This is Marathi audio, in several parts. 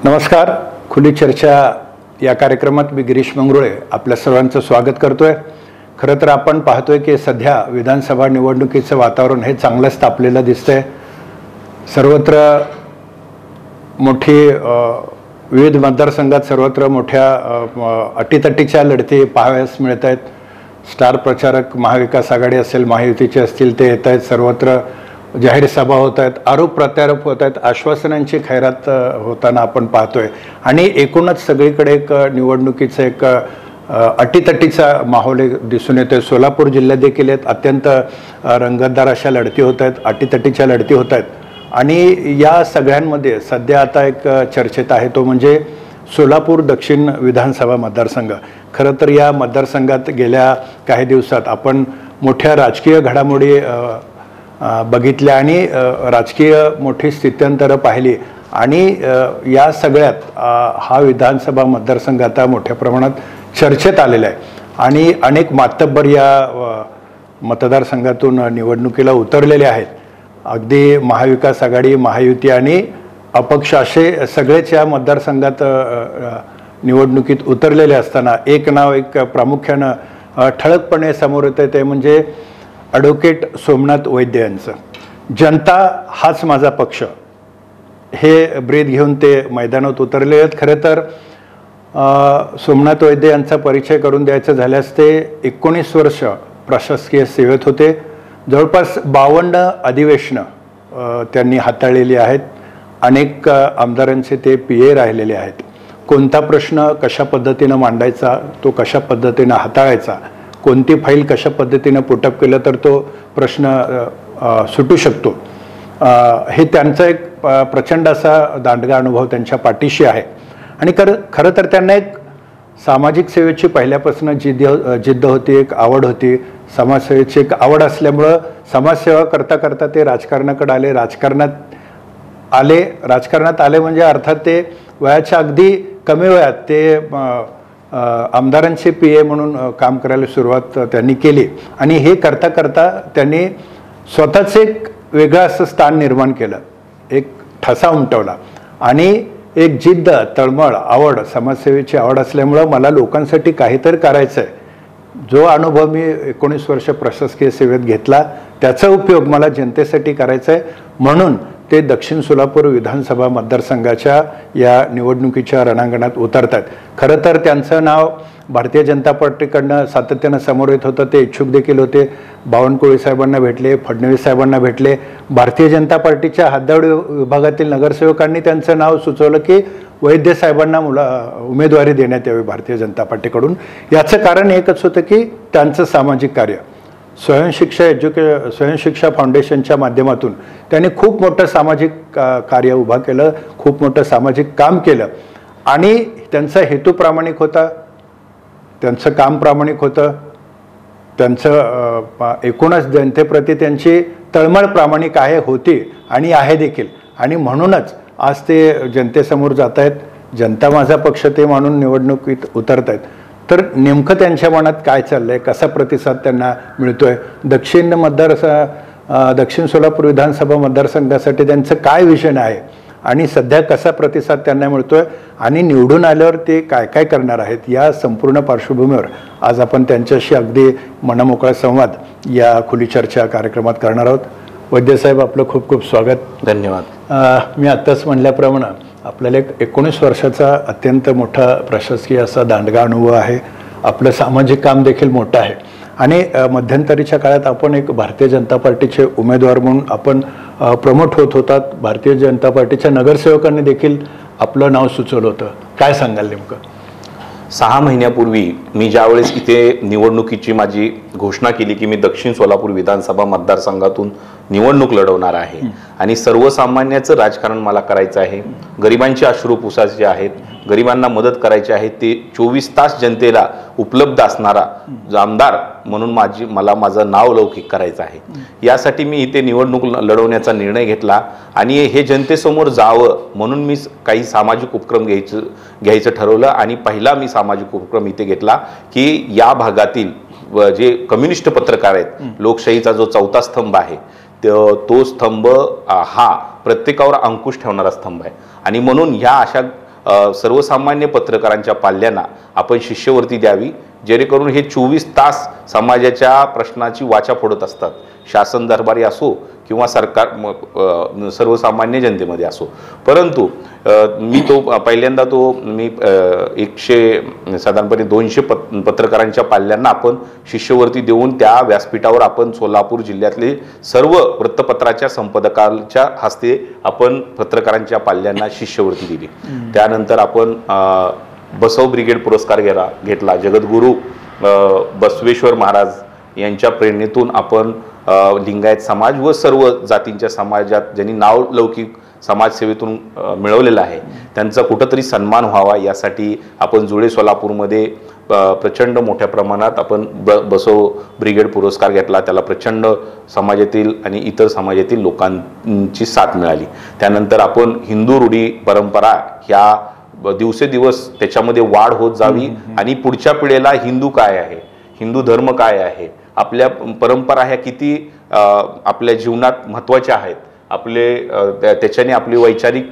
नमस्कार. खुली चर्चा या कार्यक्रमात मी गिरीश मंगरुळे आपल्या सर्वांचं स्वागत करतोय. खरं तर आपण पाहतोय की सध्या विधानसभा निवडणुकीचं वातावरण हे चांगलंच तापलेलं दिसतंय. सर्वत्र मोठी विविध मतदारसंघात सर्वत्र मोठ्या अटीतटीच्या लढती पाहावयास मिळत आहेत. स्टार प्रचारक महाविकास आघाडी असेल, महायुतीचे असतील, ते येत आहेत. सर्वत्र जाहीर सभा होत आहेत, आरोप प्रत्यारोप होत आहेत, आश्वासनांची खैरात होताना आपण पाहतोय. आणि एकूणच सगळीकडे एक निवडणुकीचं एक अटीतटीचा माहोल दिसून येतोय. सोलापूर जिल्ह्यात देखील अत्यंत रंगतदार अशा लढती होत आहेत, अटीतटीच्या लढती होत आहेत. आणि या सगळ्यांमध्ये सध्या आता एक चर्चेत आहे तो म्हणजे सोलापूर दक्षिण विधानसभा मतदारसंघ. खरं तर या मतदारसंघात गेल्या काही दिवसात आपण मोठ्या राजकीय घडामोडी बघितल्या आणि राजकीय मोठी स्थित्यंतरं पाहिली. आणि या सगळ्यात हा विधानसभा मतदारसंघ आता मोठ्या प्रमाणात चर्चेत आलेला आहे. आणि अनेक मातब्बर या मतदारसंघातून निवडणुकीला उतरलेले आहेत. अगदी महाविकास आघाडी, महायुती आणि अपक्ष असे सगळेच या मतदारसंघात निवडणुकीत उतरलेले असताना एक नाव एक प्रामुख्यानं ठळकपणे समोर येतं, ते म्हणजे ॲडव्होकेट सोमनाथ वैद्य यांचं. जनता हाच माझा पक्ष हे ब्रीद घेऊन ते मैदानात उतरले आहेत. खरं तर सोमनाथ वैद्य यांचा परिचय करून द्यायचं झाल्यास ते 19 वर्ष प्रशासकीय सेवेत होते. जवळपास 52 अधिवेशनं त्यांनी हाताळलेली आहेत. अनेक आमदारांचे ते PA राहिलेले आहेत. कोणता प्रश्न कशा पद्धतीनं मांडायचा, तो कशा पद्धतीनं हाताळायचा, कोणती फाईल कशा पद्धतीनं पुटअप केलं तर तो प्रश्न सुटू शकतो, हे त्यांचा एक प्रचंड असा दांडगा अनुभव त्यांच्या पाठीशी आहे. आणि खरं तर त्यांना एक सामाजिक सेवेची पहिल्यापासून जिद्द होती, एक आवड होती. समाजसेवेची एक आवड असल्यामुळं समाजसेवा करता करता ते राजकारणाकडे आले. राजकारणात आले म्हणजे अर्थात ते वयाच्या अगदी कमी वयात ते आमदारांचे PA म्हणून काम करायला सुरुवात त्यांनी केली. आणि हे करता करता त्यांनी स्वतःच एक वेगळं असं स्थान निर्माण केलं, एक ठसा उमटवला. आणि एक जिद्द, तळमळ, आवड, समाजसेवेची आवड असल्यामुळं मला लोकांसाठी काहीतरी करायचं आहे. जो अनुभव मी 19 वर्ष प्रशासकीय सेवेत घेतला त्याचा उपयोग मला जनतेसाठी करायचा आहे, म्हणून ते दक्षिण सोलापूर विधानसभा मतदारसंघाच्या या निवडणुकीच्या रणांगणात उतरतात. खरं तर त्यांचं नाव भारतीय जनता पार्टीकडनं सातत्यानं समोर येत होतं. ते इच्छुक देखील होते. बावनकुळे साहेबांना भेटले, फडणवीस साहेबांना भेटले. भारतीय जनता पार्टीच्या हद्दवाडी विभागातील नगरसेवकांनी त्यांचं नाव सुचवलं की वैद्य साहेबांना उमेदवारी देण्यात यावी भारतीय जनता पार्टीकडून. याचं कारण एकच होतं की त्यांचं सामाजिक कार्य, स्वयंशिक्षा फाउंडेशनच्या माध्यमातून त्यांनी खूप मोठं सामाजिक कार्य उभा केलं, खूप मोठं सामाजिक काम केलं. आणि त्यांचा हेतू प्रामाणिक होता, त्यांचं काम प्रामाणिक होतं, त्यांचं एकूणच जनतेप्रती त्यांची तळमळ प्रामाणिक होती आणि आहे देखील. आणि म्हणूनच आज ते जनतेसमोर जात आहेत. जनता माझा पक्ष ते मानून निवडणुकीत उतरत आहेत. तर नेमकं त्यांच्या मनात काय चाललंय, कसा प्रतिसाद त्यांना मिळतोय, दक्षिण सोलापूर विधानसभा मतदारसंघासाठी त्यांचं काय विजन आहे आणि सध्या कसा प्रतिसाद त्यांना मिळतोय आणि निवडून आल्यावर ते काय काय करणार आहेत, या संपूर्ण पार्श्वभूमीवर आज आपण त्यांच्याशी अगदी मनमोकळा संवाद या खुली चर्चा कार्यक्रमात करणार आहोत. वैद्यसाहेब, आपलं खूप खूप स्वागत. धन्यवाद. मी आत्ताच म्हटल्याप्रमाणे आपल्याला एक 19 वर्षाचा अत्यंत मोठा प्रशासकीय असा दांडगा अनुभव आहे. आपलं सामाजिक काम देखील मोठं आहे. आणि मध्यंतरीच्या काळात आपण एक भारतीय जनता पार्टीचे उमेदवार म्हणून आपण प्रमोट होत होतात. भारतीय जनता पार्टीच्या नगरसेवकांनी देखील आपलं नाव सुचवलं होतं. काय सांगाल नेमकं? 6 महिन्यापूर्वी मी ज्यावेळेस इथे निवडणुकीची माझी घोषणा केली की मी दक्षिण सोलापूर विधानसभा मतदारसंघातून निवडणूक लढवणार आहे आणि सर्वसामान्याचं राजकारण मला करायचं आहे, गरिबांचे अश्रू पुसायचे आहेत, गरिबांना मदत करायची आहे, ते 24 तास जनतेला उपलब्ध असणारा आमदार म्हणून मला माझं नाव लौकिक करायचं आहे. यासाठी मी इथे निवडणूक लढवण्याचा निर्णय घेतला आणि हे जनतेसमोर जावं म्हणून मी काही सामाजिक उपक्रम घ्यायचं ठरवलं. आणि पहिला मी सामाजिक उपक्रम इथे घेतला की या भागातील जे कम्युनिस्ट पत्रकार आहेत, लोकशाहीचा जो 4था स्तंभ आहे तो स्तंभ हा प्रत्येकावर अंकुश ठेवणारा स्तंभ आहे. आणि म्हणून ह्या अशा सर्वसामान्य पत्रकारांच्या पाल्यांना आपण शिष्यवृत्ती द्यावी, जेणेकरून हे 24 तास समाजाच्या प्रश्नाची वाचा फोडत असतात, शासन दरबारी असो किंवा सरकार सर्वसामान्य जनतेमध्ये असो. परंतु मी पहिल्यांदा मी साधारणपणे 200 पत्रकारांच्या पाल्यांना आपण शिष्यवृत्ती देऊन त्या व्यासपीठावर आपण सोलापूर जिल्ह्यातले सर्व वृत्तपत्राच्या संपादकांच्या हस्ते आपण पत्रकारांच्या पाल्यांना शिष्यवृत्ती दिली. त्यानंतर आपण बसव ब्रिगेड पुरस्कार घेतला. जगद्गुरू बसवेश्वर महाराज यांच्या प्रेरणेतून आपण लिंगायत समाज व सर्व जातींच्या समाजात ज्यांनी नावलौकिक समाजसेवेतून मिळवलेलं आहे त्यांचा कुठंतरी सन्मान व्हावा यासाठी आपण जुळे सोलापूरमध्ये प्रचंड मोठ्या प्रमाणात आपण बसव ब्रिगेड पुरस्कार घेतला. त्याला प्रचंड समाजातील आणि इतर समाजातील लोकांची साथ मिळाली. त्यानंतर आपण हिंदू रूढी परंपरा ह्या दिवसेदिवस त्याच्यामध्ये वाढ होत जावी आणि पुढच्या पिढीला हिंदू काय आहे, हिंदू धर्म काय आहे, आपल्या परंपरा ह्या किती आपल्या जीवनात महत्त्वाच्या आहेत, त्याच्याने आपली वैचारिक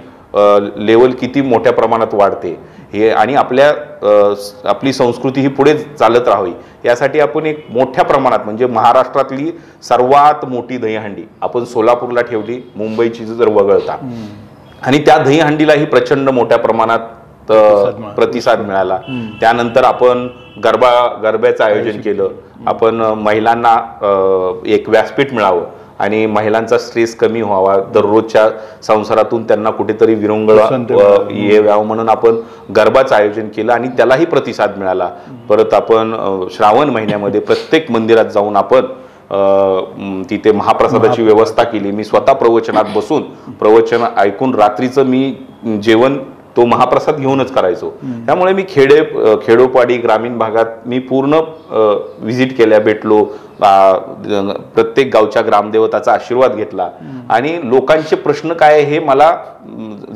लेवल किती मोठ्या प्रमाणात वाढते हे आणि आपली संस्कृती ही पुढे चालत राहावी यासाठी आपण एक मोठ्या प्रमाणात म्हणजे महाराष्ट्रातली सर्वात मोठी दहीहंडी आपण सोलापूरला ठेवली, मुंबईची जर वगळता, आणि त्या दहीहंडीलाही प्रचंड मोठ्या प्रमाणात प्रतिसाद मिळाला. त्यानंतर आपण गरब्याचं आयोजन केलं. आपण महिलांना एक व्यासपीठ मिळावं आणि महिलांचा स्ट्रेस कमी व्हावा, दररोजच्या संसारातून त्यांना कुठेतरी विरंगुळा यावं म्हणून आपण गरबाचं आयोजन केलं आणि त्यालाही प्रतिसाद मिळाला. परत आपण श्रावण महिन्यामध्ये प्रत्येक मंदिरात जाऊन आपण तिथे महाप्रसादाची व्यवस्था केली. मी स्वतः प्रवचनात बसून प्रवचन ऐकून रात्रीचं मी जेवण तो महाप्रसाद घेऊनच करायचो. त्यामुळे मी खेडोपाडी ग्रामीण भागात मी पूर्ण व्हिजिट केल्या, भेटलो, प्रत्येक गावच्या ग्रामदेवताचा आशीर्वाद घेतला आणि लोकांचे प्रश्न काय हे मला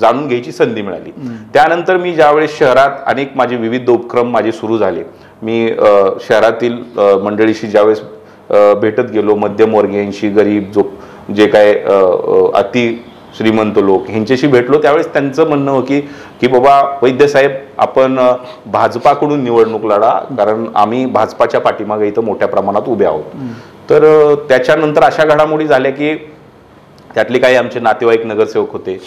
जाणून घ्यायची संधी मिळाली. त्यानंतर मी ज्यावेळेस शहरात अनेक माझे विविध उपक्रम माझे सुरू झाले, मी शहरातील मंडळीशी ज्यावेळेस भेटत गेलो, मध्यमवर्गीयांशी, गरीब जे काय अति श्रीमंत लोक ह्यांच्याशी भेटलो, त्यावेळेस त्यांचं म्हणणं होतं की बाबा वैद्य साहेब आपण भाजपाकडून निवडणूक लढा, कारण आम्ही भाजपाच्या पाठीमागे इथं मोठ्या प्रमाणात उभे आहोत. तर त्याच्यानंतर अशा घडामोडी झाल्या की त्यातले काही आमचे नातेवाईक नगरसेवक होते,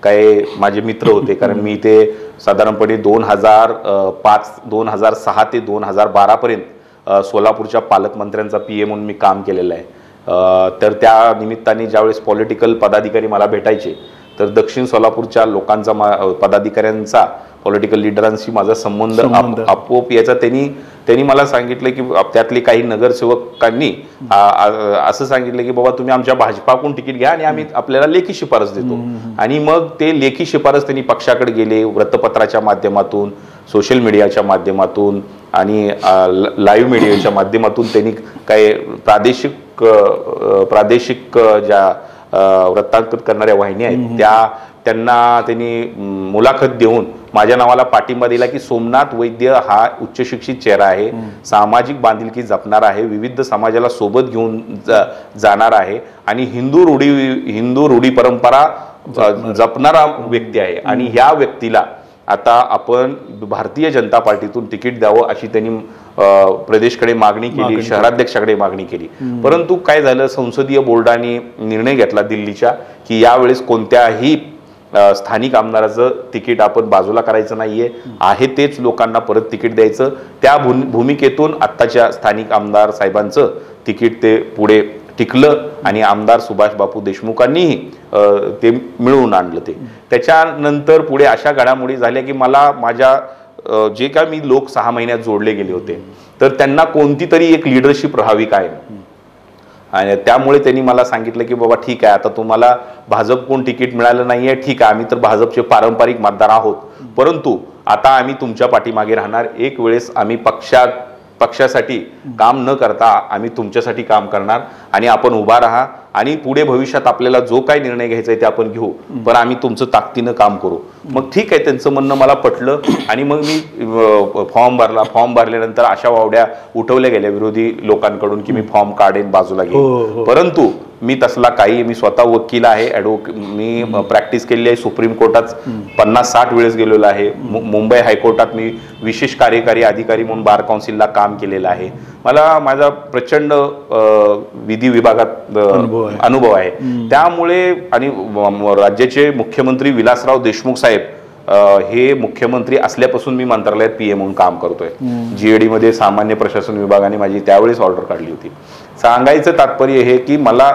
काही माझे मित्र होते, कारण मी इथे साधारणपणे 2006 ते 2012 पर्यंत सोलापूरच्या पालकमंत्र्यांचा PA म्हणून मी काम केलेलं आहे. तर त्या निमित्ताने ज्यावेळेस पॉलिटिकल पदाधिकारी मला भेटायचे तर दक्षिण सोलापूरच्या लोकांचा पदाधिकाऱ्यांचा पॉलिटिकल लिडरांशी माझा संबंध आपोआप याचा त्यांनी मला सांगितलं की त्यातले काही नगरसेवकांनी असं सांगितलं की बाबा तुम्ही आमच्या भाजपाकडून तिकीट घ्या आणि आम्ही आपल्याला लेखी शिफारस देतो. आणि मग ते लेखी शिफारस त्यांनी पक्षाकडे गेले, वृत्तपत्राच्या माध्यमातून, सोशल मीडियाच्या माध्यमातून आणि लाईव्ह मीडियाच्या माध्यमातून त्यांनी काही प्रादेशिक ज्या वृत्तांकन करणाऱ्या वाहिनी आहेत त्यांनी मुलाखत देऊन माझ्या नावाला पाठिंबा दिला की सोमनाथ वैद्य हा उच्च शिक्षित चेहरा आहे, सामाजिक बांधिलकी जपणार आहे, विविध समाजाला सोबत घेऊन जाणार आहे आणि हिंदू रूढी परंपरा जपणारा व्यक्ती आहे आणि ह्या व्यक्तीला आता आपण भारतीय जनता पार्टीतून तिकीट द्यावं अशी त्यांनी प्रदेशकडे मागणी केली, शहराध्यक्षाकडे मागणी केली. परंतु काय झालं, संसदीय बोर्डाने निर्णय घेतला दिल्लीच्या की यावेळेस कोणत्याही स्थानिक आमदाराचं तिकीट आपण बाजूला करायचं नाहीये, आहे तेच लोकांना परत तिकीट द्यायचं. त्या भूमिकेतून आत्ताच्या स्थानिक आमदार साहेबांचं तिकीट ते पुढे टिकलं आणि आमदार सुभाष बापू देशमुखांनीही ते मिळवून आणलं. त्याच्यानंतर पुढे अशा घडामोडी झाल्या की मला माझ्या जे काय मी लोक 6 महिन्यात जोडले गेले होते तर त्यांना कोणती तरी एक लिडरशिप राहावी काय, आणि त्यामुळे त्यांनी मला सांगितलं की बाबा ठीक आहे, आता तुम्हाला भाजपकडून तिकीट मिळालं नाहीये, ठीक आहे, आम्ही तर भाजपचे पारंपरिक मतदार आहोत, परंतु आता आम्ही तुमच्या पाठीमागे राहणार. एक वेळेस आम्ही पक्षासाठी काम न करता आम्ही तुमच्यासाठी काम करणार आणि आपण उभा राहा आणि पुढे भविष्यात आपल्याला जो काय निर्णय घ्यायचा आहे ते आपण घेऊ, पण आम्ही तुमचं ताकदीनं काम करू. मग ठीक आहे, त्यांचं म्हणणं मला पटलं आणि मग मी फॉर्म भरला. फॉर्म भरल्यानंतर अशा वावड्या उठवल्या गेल्या विरोधी लोकांकडून की मी फॉर्म काढेन, बाजूला घेईन. परंतु मी तसला काही, मी स्वतः वकील आहे, मी प्रॅक्टिस केलेली आहे. सुप्रीम कोर्टात 50-60 वेळेस गेलेलो आहे. मुंबई हायकोर्टात मी विशेष कार्यकारी अधिकारी म्हणून बार काउन्सिलला काम केलेलं आहे. मला माझा प्रचंड विधी विभागात अनुभव आहे. त्यामुळे आणि राज्याचे मुख्यमंत्री विलासराव देशमुख साहेब हे मुख्यमंत्री असल्यापासून मी मंत्रालयात पीए म्हणून काम करतोय. जीएडी मध्ये सामान्य प्रशासन विभागाने माझी त्यावेळेस ऑर्डर काढली होती. सांगायचं तात्पर्य हे की मला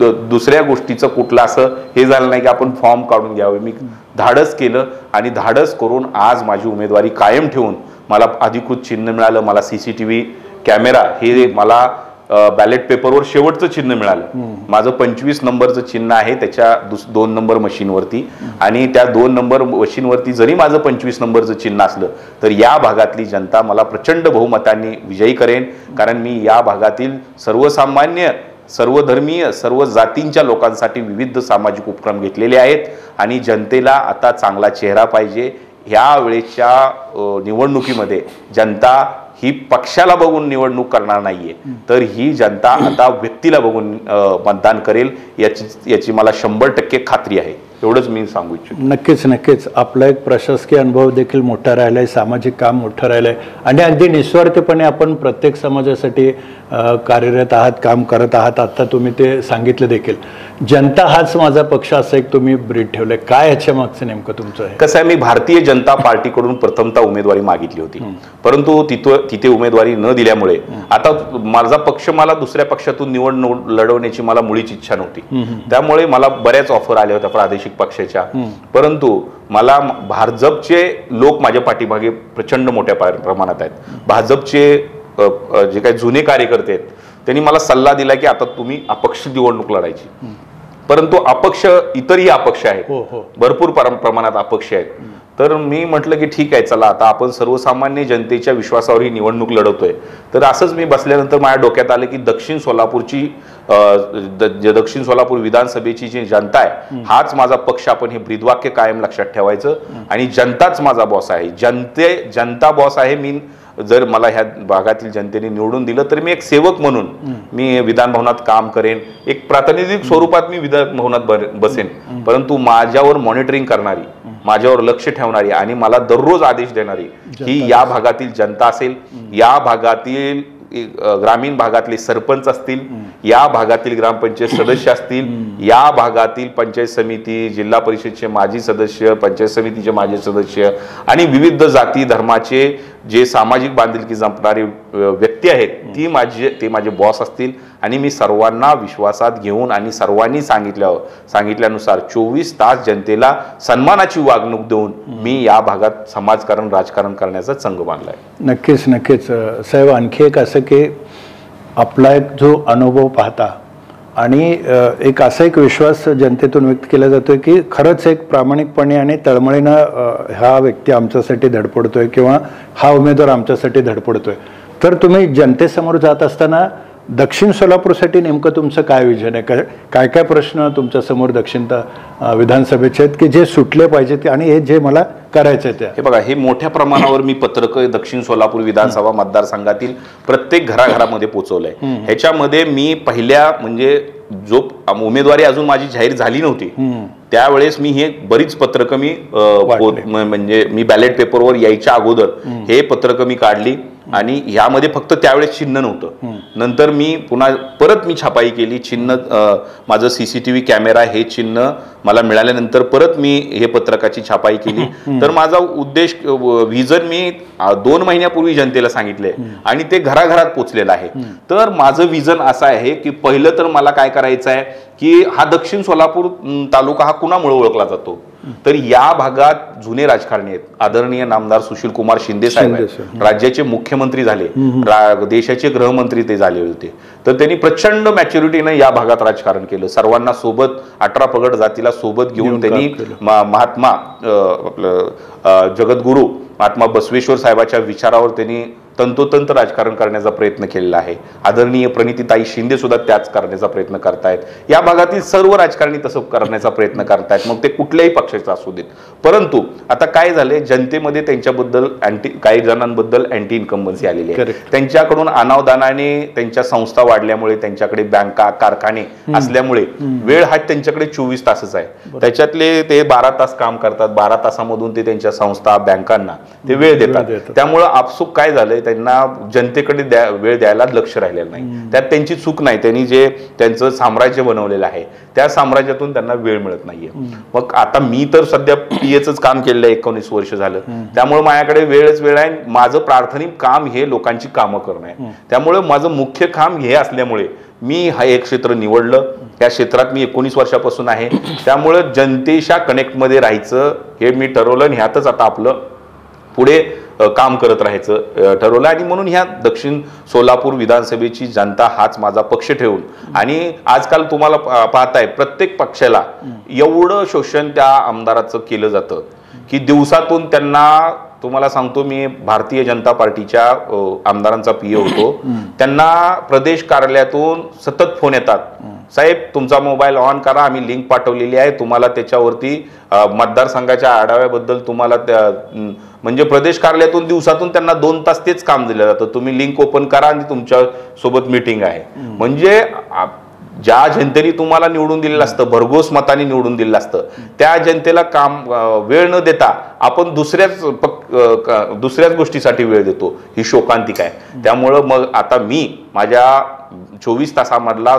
दुसऱ्या गोष्टीचं कुठलं असं हे झालं नाही की आपण फॉर्म काढून घ्यावे. मी धाडस केलं आणि धाडस करून आज माझी उमेदवारी कायम ठेवून मला अधिकृत चिन्ह मिळालं. मला सीसीटीव्ही कॅमेरा हे मला बॅलेट पेपरवर शेवटचं चिन्ह मिळालं. माझं 25 नंबरचं चिन्ह आहे त्याच्या 2 नंबर मशीनवरती, आणि त्या 2 नंबर मशीनवरती जरी माझं 25 नंबरचं चिन्ह असलं तर या भागातली जनता मला प्रचंड बहुमतांनी विजयी करेन. कारण मी या भागातील सर्वसामान्य, सर्वधर्मीय, सर्व जातींच्या लोकांसाठी विविध सामाजिक उपक्रम घेतलेले आहेत आणि जनतेला आता चांगला चेहरा पाहिजे. ह्या वेळेच्या निवडणुकीमध्ये जनता ही पक्षाला बघून निवडणूक करणार नाहीये, तर ही जनता आता व्यक्तीला बघून मतदान करेल याची मला 100% खात्री आहे. एवढंच मी सांगू इच्छितो. नक्कीच नक्कीच. आपला एक प्रशासकीय अनुभव देखील मोठा राहिलाय, सामाजिक काम मोठं राहिलंय आणि अगदी निस्वार्थपणे आपण प्रत्येक समाजासाठी कार्यरत आहात, काम करत आहात. आता तुम्ही ते सांगितलं देखील. जनता हाच माझा पक्ष असं एक तुम्ही ब्रीद ठेवलंय. काय ह्याच्या मागचं नेमकं तुमचं आहे? कसं आहे, मी भारतीय जनता पार्टीकडून प्रथमतः उमेदवारी मागितली होती, परंतु तिथे उमेदवारी न दिल्यामुळे आता माझा पक्ष, मला दुसऱ्या पक्षातून निवडणूक लढवण्याची मला मुळीच इच्छा नव्हती. त्यामुळे मला बऱ्याच ऑफर आल्या होत्या प्रादेशिक पक्षाच्या, परंतु मला भाजपचे लोक माझ्या पाठीमागे प्रचंड मोठ्या प्रमाणात आहेत. भाजपचे जे काही जुने कार्यकर्ते आहेत त्यांनी मला सल्ला दिला की आता तुम्ही अपक्ष निवडणूक लढायची. परंतु अपक्ष, इतरही अपक्ष आहेत, भरपूर प्रमाणात अपक्ष आहेत. तर मी म्हटलं की ठीक आहे, चला आता आपण सर्वसामान्य जनतेच्या विश्वासावर ही निवडणूक लढवतोय. तर असंच मी बसल्यानंतर माझ्या डोक्यात आलं की दक्षिण सोलापूर विधानसभेची जी जनता आहे हाच माझा पक्ष. आपण हे ब्रीदवाक्य कायम लक्षात ठेवायचं आणि जनताच माझा बॉस आहे. जनता बॉस आहे. मी जर मला ह्या भागातील जनतेने निवडून दिलं तर मी एक सेवक म्हणून मी विधान भवनात काम करेन. एक प्रातिनिधिक स्वरूपात मी विधान भवनात बसेन, परंतु माझ्यावर मॉनिटरिंग करणारी, माझ्यावर लक्ष ठेवणारी आणि मला दररोज आदेश देणारी ही या भागातील जनता असेल. या भागातील ग्रामीण भागातले सरपंच असतील, या भागातील ग्रामपंचायत सदस्य असतील, या भागातील पंचायत समिती, जिल्हा परिषदचे माजी सदस्य, पंचायत समितीचे माजी सदस्य आणि विविध जाती धर्माचे जे सामाजिक बांधिलकी जपणारे व्यक्ती आहेत ते माझे बॉस असतील. आणि मी सर्वांना विश्वासात घेऊन आणि सर्वांनी सांगितल्यानुसार 24 तास जनतेला सन्मानाची वागणूक देऊन मी या भागात समाजकारण, राजकारण करण्याचा चंग बांधलाय. नक्कीच नक्कीच. साहेब, आणखी एक असं की आपला एक जो अनुभव पाहता आणि एक असा एक विश्वास जनतेतून व्यक्त केला जातोय की खरंच एक प्रामाणिकपणे आणि तळमळीनं हा व्यक्ती आमच्यासाठी धडपडतोय किंवा हा उमेदवार आमच्यासाठी धडपडतोय. तर तुम्ही जनतेसमोर जात असताना दक्षिण सोलापूरसाठी नेमकं तुमचं काय विजन आहे? काय काय प्रश्न तुमच्या समोर दक्षिण विधानसभेचे आहेत की जे सुटले पाहिजेत आणि हे जे मला करायचं आहे? हे बघा, हे मोठ्या प्रमाणावर मी पत्रकं दक्षिण सोलापूर विधानसभा मतदारसंघातील प्रत्येक घराघरामध्ये पोहोचवलंय. ह्याच्यामध्ये मी पहिल्या म्हणजे जो उमेदवारी अजून माझी जाहीर झाली नव्हती त्यावेळेस मी हे बरीच पत्रकं म्हणजे मी बॅलेट पेपरवर यायच्या अगोदर हे पत्रकं मी काढली आणि ह्यामध्ये फक्त त्यावेळेस चिन्ह नव्हतं. नंतर मी पुन्हा परत मी छापाई केली. चिन्ह माझं सीसीटीव्ही कॅमेरा हे चिन्ह मला मिळाल्यानंतर परत मी हे पत्रकाची छापाई केली. तर माझा उद्देश, व्हिजन मी 2 महिन्यापूर्वी जनतेला सांगितलंय आणि ते घराघरात पोचलेलं आहे. तर माझं व्हिजन असं आहे की पहिलं तर मला काय करायचं आहे की हा दक्षिण सोलापूर तालुका हा कुणामुळे ओळखला जातो, तर या भागात जुने राजकारणी आहेत. आदरणीय नामदार सुशीलकुमार शिंदे साहेब राज्याचे मुख्यमंत्री झाले, देशाचे गृहमंत्री ते झाले होते. तर त्यांनी प्रचंड मॅच्युरिटीने या भागात राजकारण केलं. सर्वांना सोबत 18 पगड जातीला सोबत घेऊन त्यांनी महात्मा आपलं जगद्गुरू महात्मा बसवेश्वर साहेबाच्या विचारावर त्यांनी तंतोतंत राजकारण करण्याचा प्रयत्न केलेला आहे. आदरणीय प्रणितीताई शिंदे सुद्धा त्याच करण्याचा प्रयत्न करतायत. या भागातील सर्व राजकारणी तसं करण्याचा प्रयत्न करतायत, मग ते कुठल्याही पक्षाचा असू देत. परंतु आता काय झालंय, जनतेमध्ये त्यांच्याबद्दल काही जणांबद्दल अँटी इन्कम्बन्सी आलेली आहे. त्यांच्याकडून अनावधानाने त्यांच्या संस्था वाढल्यामुळे, त्यांच्याकडे बँका कारखाने असल्यामुळे वेळ हा त्यांच्याकडे 24 तासच आहे. त्याच्यातले ते 12 तास काम करतात. 12 तासामधून ते त्यांच्या संस्था बँकांना ते वेळ देतात. त्यामुळे आपसूक काय झालंय, त्यांना जनतेकडे वेळ द्यायला लक्ष राहिलेलं नाही. त्यात त्यांची चूक नाही. त्यांनी जे त्यांचं साम्राज्य बनवलेलं आहे त्या साम्राज्यातून त्यांना वेळ मिळत नाहीये. मग आता मी तर सध्या पीएच काम केलेलं आहे, 19 वर्ष झालं. त्यामुळे माझ्याकडे वेळच वेळ आहे. माझं प्राथमिक काम हे लोकांची कामं करणं आहे. त्यामुळे माझं मुख्य काम हे असल्यामुळे मी हा एक क्षेत्र निवडलं. या क्षेत्रात मी 19 वर्षापासून आहे. त्यामुळे जनतेच्या कनेक्टमध्ये राहायचं हे मी ठरवलं आणि ह्यातच आता आपलं पुढे काम करत राहायचं ठरवलं. आणि म्हणून ह्या दक्षिण सोलापूर विधानसभेची जनता हाच माझा पक्ष ठेवून, आणि आजकाल तुम्हाला पाहताय प्रत्येक पक्षाला एवढं शोषण त्या आमदाराचं केलं जातं की दिवसातून त्यांना, तुम्हाला सांगतो मी भारतीय जनता पार्टीच्या आमदारांचा पीए होतो, त्यांना प्रदेश कार्यालयातून सतत फोन येतात, साहेब तुमचा मोबाईल ऑन करा, आम्ही लिंक पाठवलेली आहे तुम्हाला, त्याच्यावरती मतदारसंघाच्या आढाव्याबद्दल तुम्हाला म्हणजे प्रदेश कार्यालयातून दिवसातून त्यांना 2 तास तेच काम दिलं जातं, तुम्ही लिंक ओपन करा आणि तुमच्या सोबत मीटिंग आहे. म्हणजे ज्या जनतेने तुम्हाला निवडून दिलेलं असतं, भरघोस मताने निवडून दिलेलं असतं, त्या जनतेला काम वेळ न देता आपण दुसऱ्याच गोष्टीसाठी वेळ देतो, ही शोकांतिक आहे. त्यामुळं मग आता मी माझ्या 24 तासामधला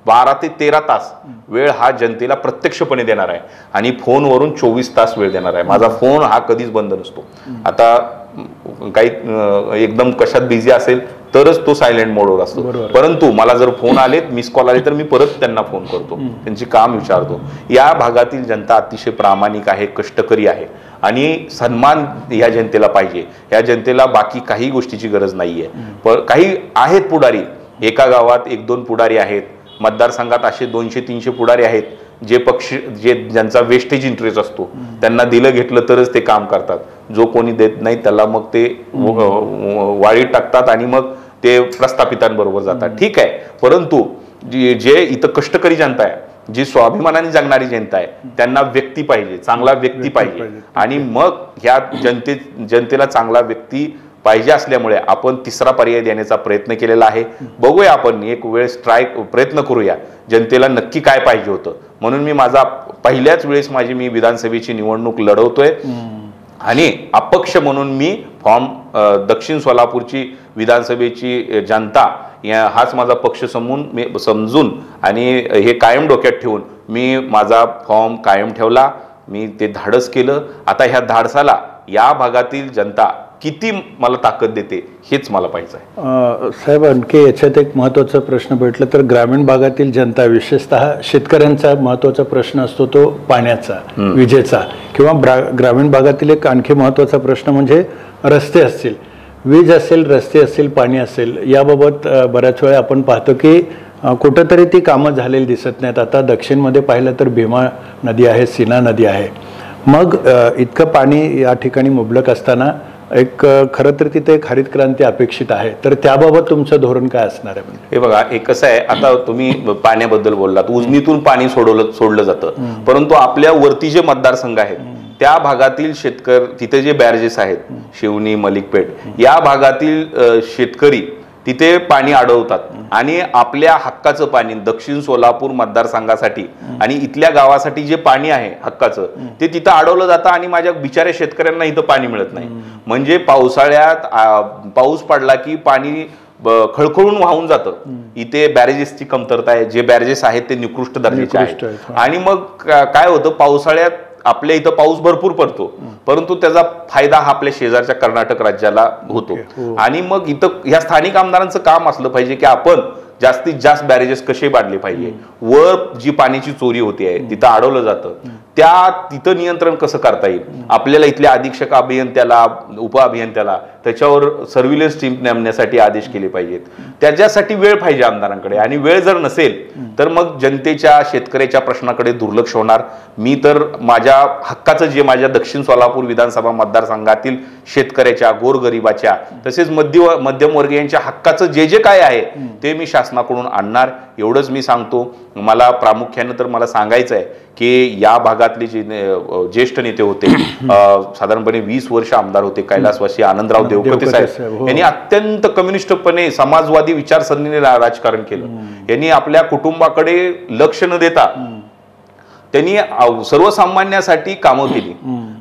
12 ते 13 तास वेळ हा जनतेला प्रत्यक्षपणे देणार आहे आणि फोनवरून 24 तास वेळ देणार आहे. माझा फोन हा कधीच बंद नसतो. आता काही एकदम कशात बिझी असेल तरच तो सायलेंट मोडवर असतो, परंतु मला जर फोन आले, मिस कॉल आले, तर मी परत त्यांना फोन करतो, त्यांची काम विचारतो. या भागातील जनता अतिशय प्रामाणिक आहे, कष्टकरी आहे आणि सन्मान या जनतेला पाहिजे. या जनतेला बाकी काही गोष्टीची गरज नाहीये. पण काही आहेत पुढारी, एका गावात 1-2 पुढारी आहेत, मतदारसंघात असे 200-300 पुढारी आहेत जे ज्यांचा वेस्टेज इंटरेस्ट असतो, त्यांना दिलं घेतलं तरच ते काम करतात. जो कोणी देत नाही त्याला मग ते वाळीत टाकतात आणि मग ते प्रस्थापितांबरोबर जातात. ठीक आहे, परंतु जे इथं कष्टकरी जनता आहे, जी स्वाभिमानाने जगणारी जनता आहे, त्यांना व्यक्ती पाहिजे, चांगला व्यक्ती पाहिजे. आणि मग ह्या जनतेला चांगला व्यक्ती पाहिजे असल्यामुळे आपण तिसरा पर्याय देण्याचा प्रयत्न केलेला आहे. बघूया, आपण एक वेळेस प्रयत्न करूया जनतेला नक्की काय पाहिजे होतं. म्हणून मी माझा पहिल्याच वेळेस मी विधानसभेची निवडणूक लढवतोय आणि अपक्ष म्हणून मी फॉर्म दक्षिण सोलापूरची विधानसभेची जनता हाच माझा पक्ष समजून आणि हे कायम डोक्यात ठेवून मी माझा फॉर्म कायम ठेवला. मी ते धाडस केलं. आता ह्या धाडसाला या भागातील जनता किती मला ताकद देते हेच मला पाहिजे आहे. साहेब, आणखी याच्यात एक महत्त्वाचा प्रश्न भेटला तर ग्रामीण भागातील जनता, विशेषतः शेतकऱ्यांचा महत्त्वाचा प्रश्न असतो तो पाण्याचा, विजेचा, किंवा ग्रामीण भागातील एक आणखी महत्त्वाचा प्रश्न म्हणजे रस्ते असतील, वीज असेल, रस्ते असतील, पाणी असेल. याबाबत बऱ्याच वेळा आपण पाहतो की कुठंतरी ती कामं झालेली दिसत नाहीत. आता दक्षिणमध्ये पाहिलं तर भीमा नदी आहे, सीना नदी आहे. मग इतकं पाणी या ठिकाणी मुबलक असताना एक खरं तर तिथे एक हरित क्रांती अपेक्षित आहे, तर त्याबाबत तुमचं धोरण काय असणार आहे? हे बघा, एक कसं आहे, आता तुम्ही पाण्याबद्दल बोललात, उजनीतून पाणी सोडलं जातं, परंतु आपल्या वरती जे मतदारसंघ आहेत त्या भागातील शेतकरी, तिथे जे बॅरेजेस आहेत, शिवनी, मलिकपेठ, या भागातील शेतकरी तिथे पाणी अडवतात आणि आपल्या हक्काचं पाणी दक्षिण सोलापूर मतदारसंघासाठी आणि इथल्या गावासाठी जे पाणी आहे हक्काचं, ते तिथं अडवलं जातं आणि माझ्या बिचाऱ्या शेतकऱ्यांना इथं पाणी मिळत नाही. म्हणजे पावसाळ्यात पाऊस पडला की पाणी खळखळून वाहून जातं. इथे बॅरेजेसची कमतरता आहे, जे बॅरेजेस आहेत ते निकृष्ट दर्जाचे आहेत. आणि मग काय होतं, पावसाळ्यात आपल्या इथं पाऊस भरपूर पडतो, परंतु त्याचा फायदा हा आपल्या शेजारच्या कर्नाटक राज्याला होतो. आणि मग इथं ह्या स्थानिक आमदारांचं काम असलं पाहिजे की आपण जास्तीत जास्त बॅरेजेस कसे बांधले पाहिजे, वर जी पाण्याची चोरी होते आहे तिथं अडवलं जातं, तिथं नियंत्रण कसं करता येईल. आपल्याला इथल्या अधीक्षक अभियंत्याला, उप अभियंत्याला त्याच्यावर सर्व्हिलन्स टीम नेमण्यासाठी आदेश केले पाहिजेत. त्याच्यासाठी वेळ पाहिजे आमदारांकडे, आणि वेळ जर नसेल तर मग जनतेच्या शेतकऱ्याच्या प्रश्नाकडे दुर्लक्ष होणार. मी तर माझ्या हक्काचं जे माझ्या दक्षिण सोलापूर विधानसभा मतदारसंघातील शेतकऱ्याच्या, गोरगरिबाच्या, तसेच मध्यमवर्गीयांच्या हक्काचं जे जे काय आहे ते मी शासनाकडून आणणार, एवढंच मी सांगतो. मला प्रामुख्यानं तर मला सांगायचं आहे की या भागातले जे ज्येष्ठ नेते होते, साधारणपणे 20 वर्ष आमदार होते, कैलासवासी आनंदराव देवकते साहेब यांनी अत्यंत कम्युनिस्टपणे समाजवादी विचारसरणीने राजकारण केलं. यांनी आपल्या कुटुंबाकडे लक्ष न देता त्यांनी सर्वसामान्यासाठी कामं केली,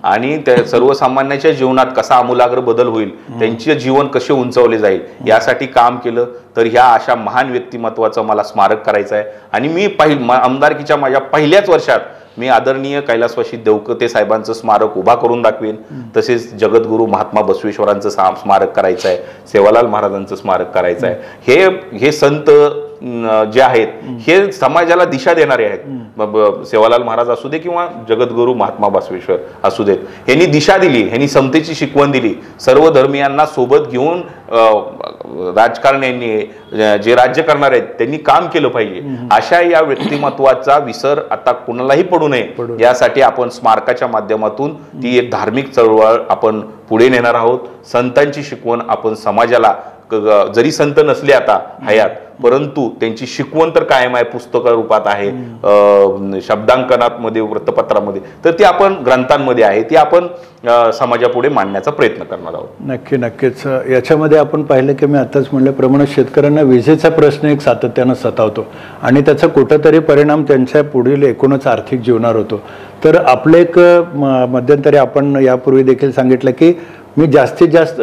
आणि त्या सर्वसामान्यांच्या जीवनात कसा आमूलाग्र बदल होईल, त्यांचे जीवन कसे उंचावले जाईल यासाठी काम केलं. तर ह्या अशा महान व्यक्तिमत्वाचं मला स्मारक करायचं आहे. आणि मी आमदारकीच्या माझ्या पहिल्याच वर्षात मी आदरणीय कैलासवासी देवकते साहेबांचं स्मारक उभा करून दाखवेन. तसेच जगद्गुरू महात्मा बसवेश्वरांचं स्मारक करायचं आहे, सेवालाल महाराजांचं स्मारक करायचं आहे. हे संत जे आहेत हे समाजाला दिशा देणारे आहेत. सेवालाल महाराज असू दे किंवा जगद्गुरू महात्मा बसवेश्वर असू देत, यांनी दिशा दिली, यांनी समतेची शिकवण दिली. सर्व धर्मियांना सोबत घेऊन राजकारण्यांनी, जे राज्य करणार आहेत त्यांनी काम केलं पाहिजे. अशा या व्यक्तिमत्वाचा विसर आता कुणालाही पडू नये यासाठी आपण स्मारकाच्या माध्यमातून ती एक धार्मिक चळवळ आपण पुढे नेणार आहोत. संतांची शिकवण आपण समाजाला, जरी संत नसले आता हयात, परंतु त्यांची शिकवण तर कायम आहे, पुस्तक रूपात आहे, शब्दांकनात मध्ये, वृत्तपत्रामध्ये, तर ती आपण ग्रंथांमध्ये आहे, ती आपण समाजापुढे मांडण्याचा प्रयत्न करणार आहोत. नक्कीच. याच्यामध्ये आपण पाहिलं की मी आताच म्हणल्याप्रमाणे शेतकऱ्यांना विजेचा प्रश्न एक सातत्यानं सतावतो, आणि त्याचा कुठंतरी परिणाम त्यांच्या पुढील एकूणच आर्थिक जीवनावर होतो. तर आपलं एक मध्यंतरी आपण यापूर्वी देखील सांगितलं की मी जास्तीत जास्त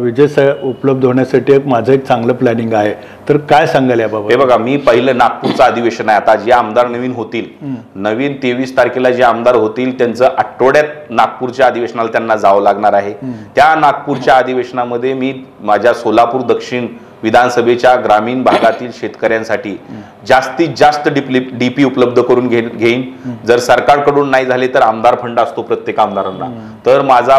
विजेचा उपलब्ध होण्यासाठी माझं एक चांगलं प्लॅनिंग आहे. तर काय सांगाल याबाबत? हे बघा, मी पहिलं नागपूरचं अधिवेशन आहे. आता जे आमदार नवीन होतील, नवीन 23 तारखेला जे आमदार होतील त्यांचं आठवड्यात नागपूरच्या अधिवेशनाला त्यांना जावं लागणार आहे. त्या नागपूरच्या अधिवेशनामध्ये मी माझ्या सोलापूर दक्षिण विधानसभेच्या ग्रामीण भागातील शेतकऱ्यांसाठी जास्तीत जास्त डीपी उपलब्ध करून घेईन. जर सरकारकडून नाही झाले तर आमदार फंड असतो प्रत्येक आमदारांना, तर माझा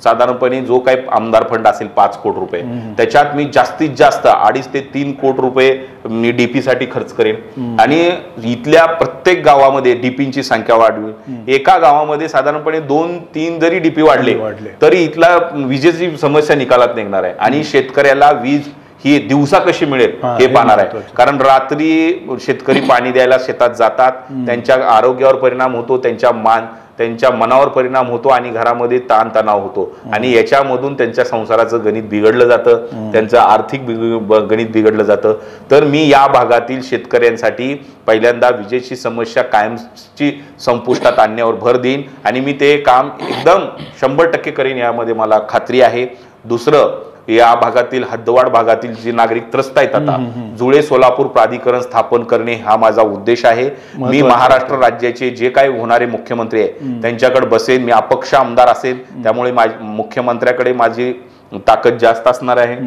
साधारणपणे जो काही आमदार फंड असेल 5 कोटी रुपये, त्याच्यात मी जास्तीत जास्त 2.5 ते 3 कोटी रुपये मी डीपी साठी खर्च करेन. आणि इथल्या प्रत्येक गावामध्ये डीपीची संख्या वाढवी. एका गावामध्ये साधारणपणे 2-3 जरी डीपी वाढले तरी इथला विजेची समस्या निकालात निघणार आहे. आणि शेतकऱ्याला वीज ही दिवसा कशी मिळेल हे पाहणार आहे. कारण रात्री शेतकरी पाणी द्यायला शेतात जातात, त्यांच्या आरोग्यावर परिणाम होतो, त्यांच्या मनावर परिणाम होतो, आणि घरामध्ये ताणतणाव होतो, आणि याच्यामधून त्यांच्या संसाराचं गणित बिघडलं जातं, त्यांचं आर्थिक गणित बिघडलं जातं. तर मी या भागातील शेतकऱ्यांसाठी पहिल्यांदा विजेची समस्या कायमची संपुष्टात आणण्यावर भर देईन, आणि मी ते काम एकदम 100% करेन, यामध्ये मला खात्री आहे. दुसरं, या भागातील हद्दवाढ भागातील जे नागरिक त्रस्त आहेत, आता जुळे सोलापूर प्राधिकरण स्थापन करणे हा माझा उद्देश आहे. मी महाराष्ट्र राज्याचे जे काही होणारे मुख्यमंत्री आहे त्यांच्याकडे बसेन. मी अपक्ष आमदार असेल, त्यामुळे मुख्यमंत्र्याकडे माझी ताकद जास्त असणार आहे.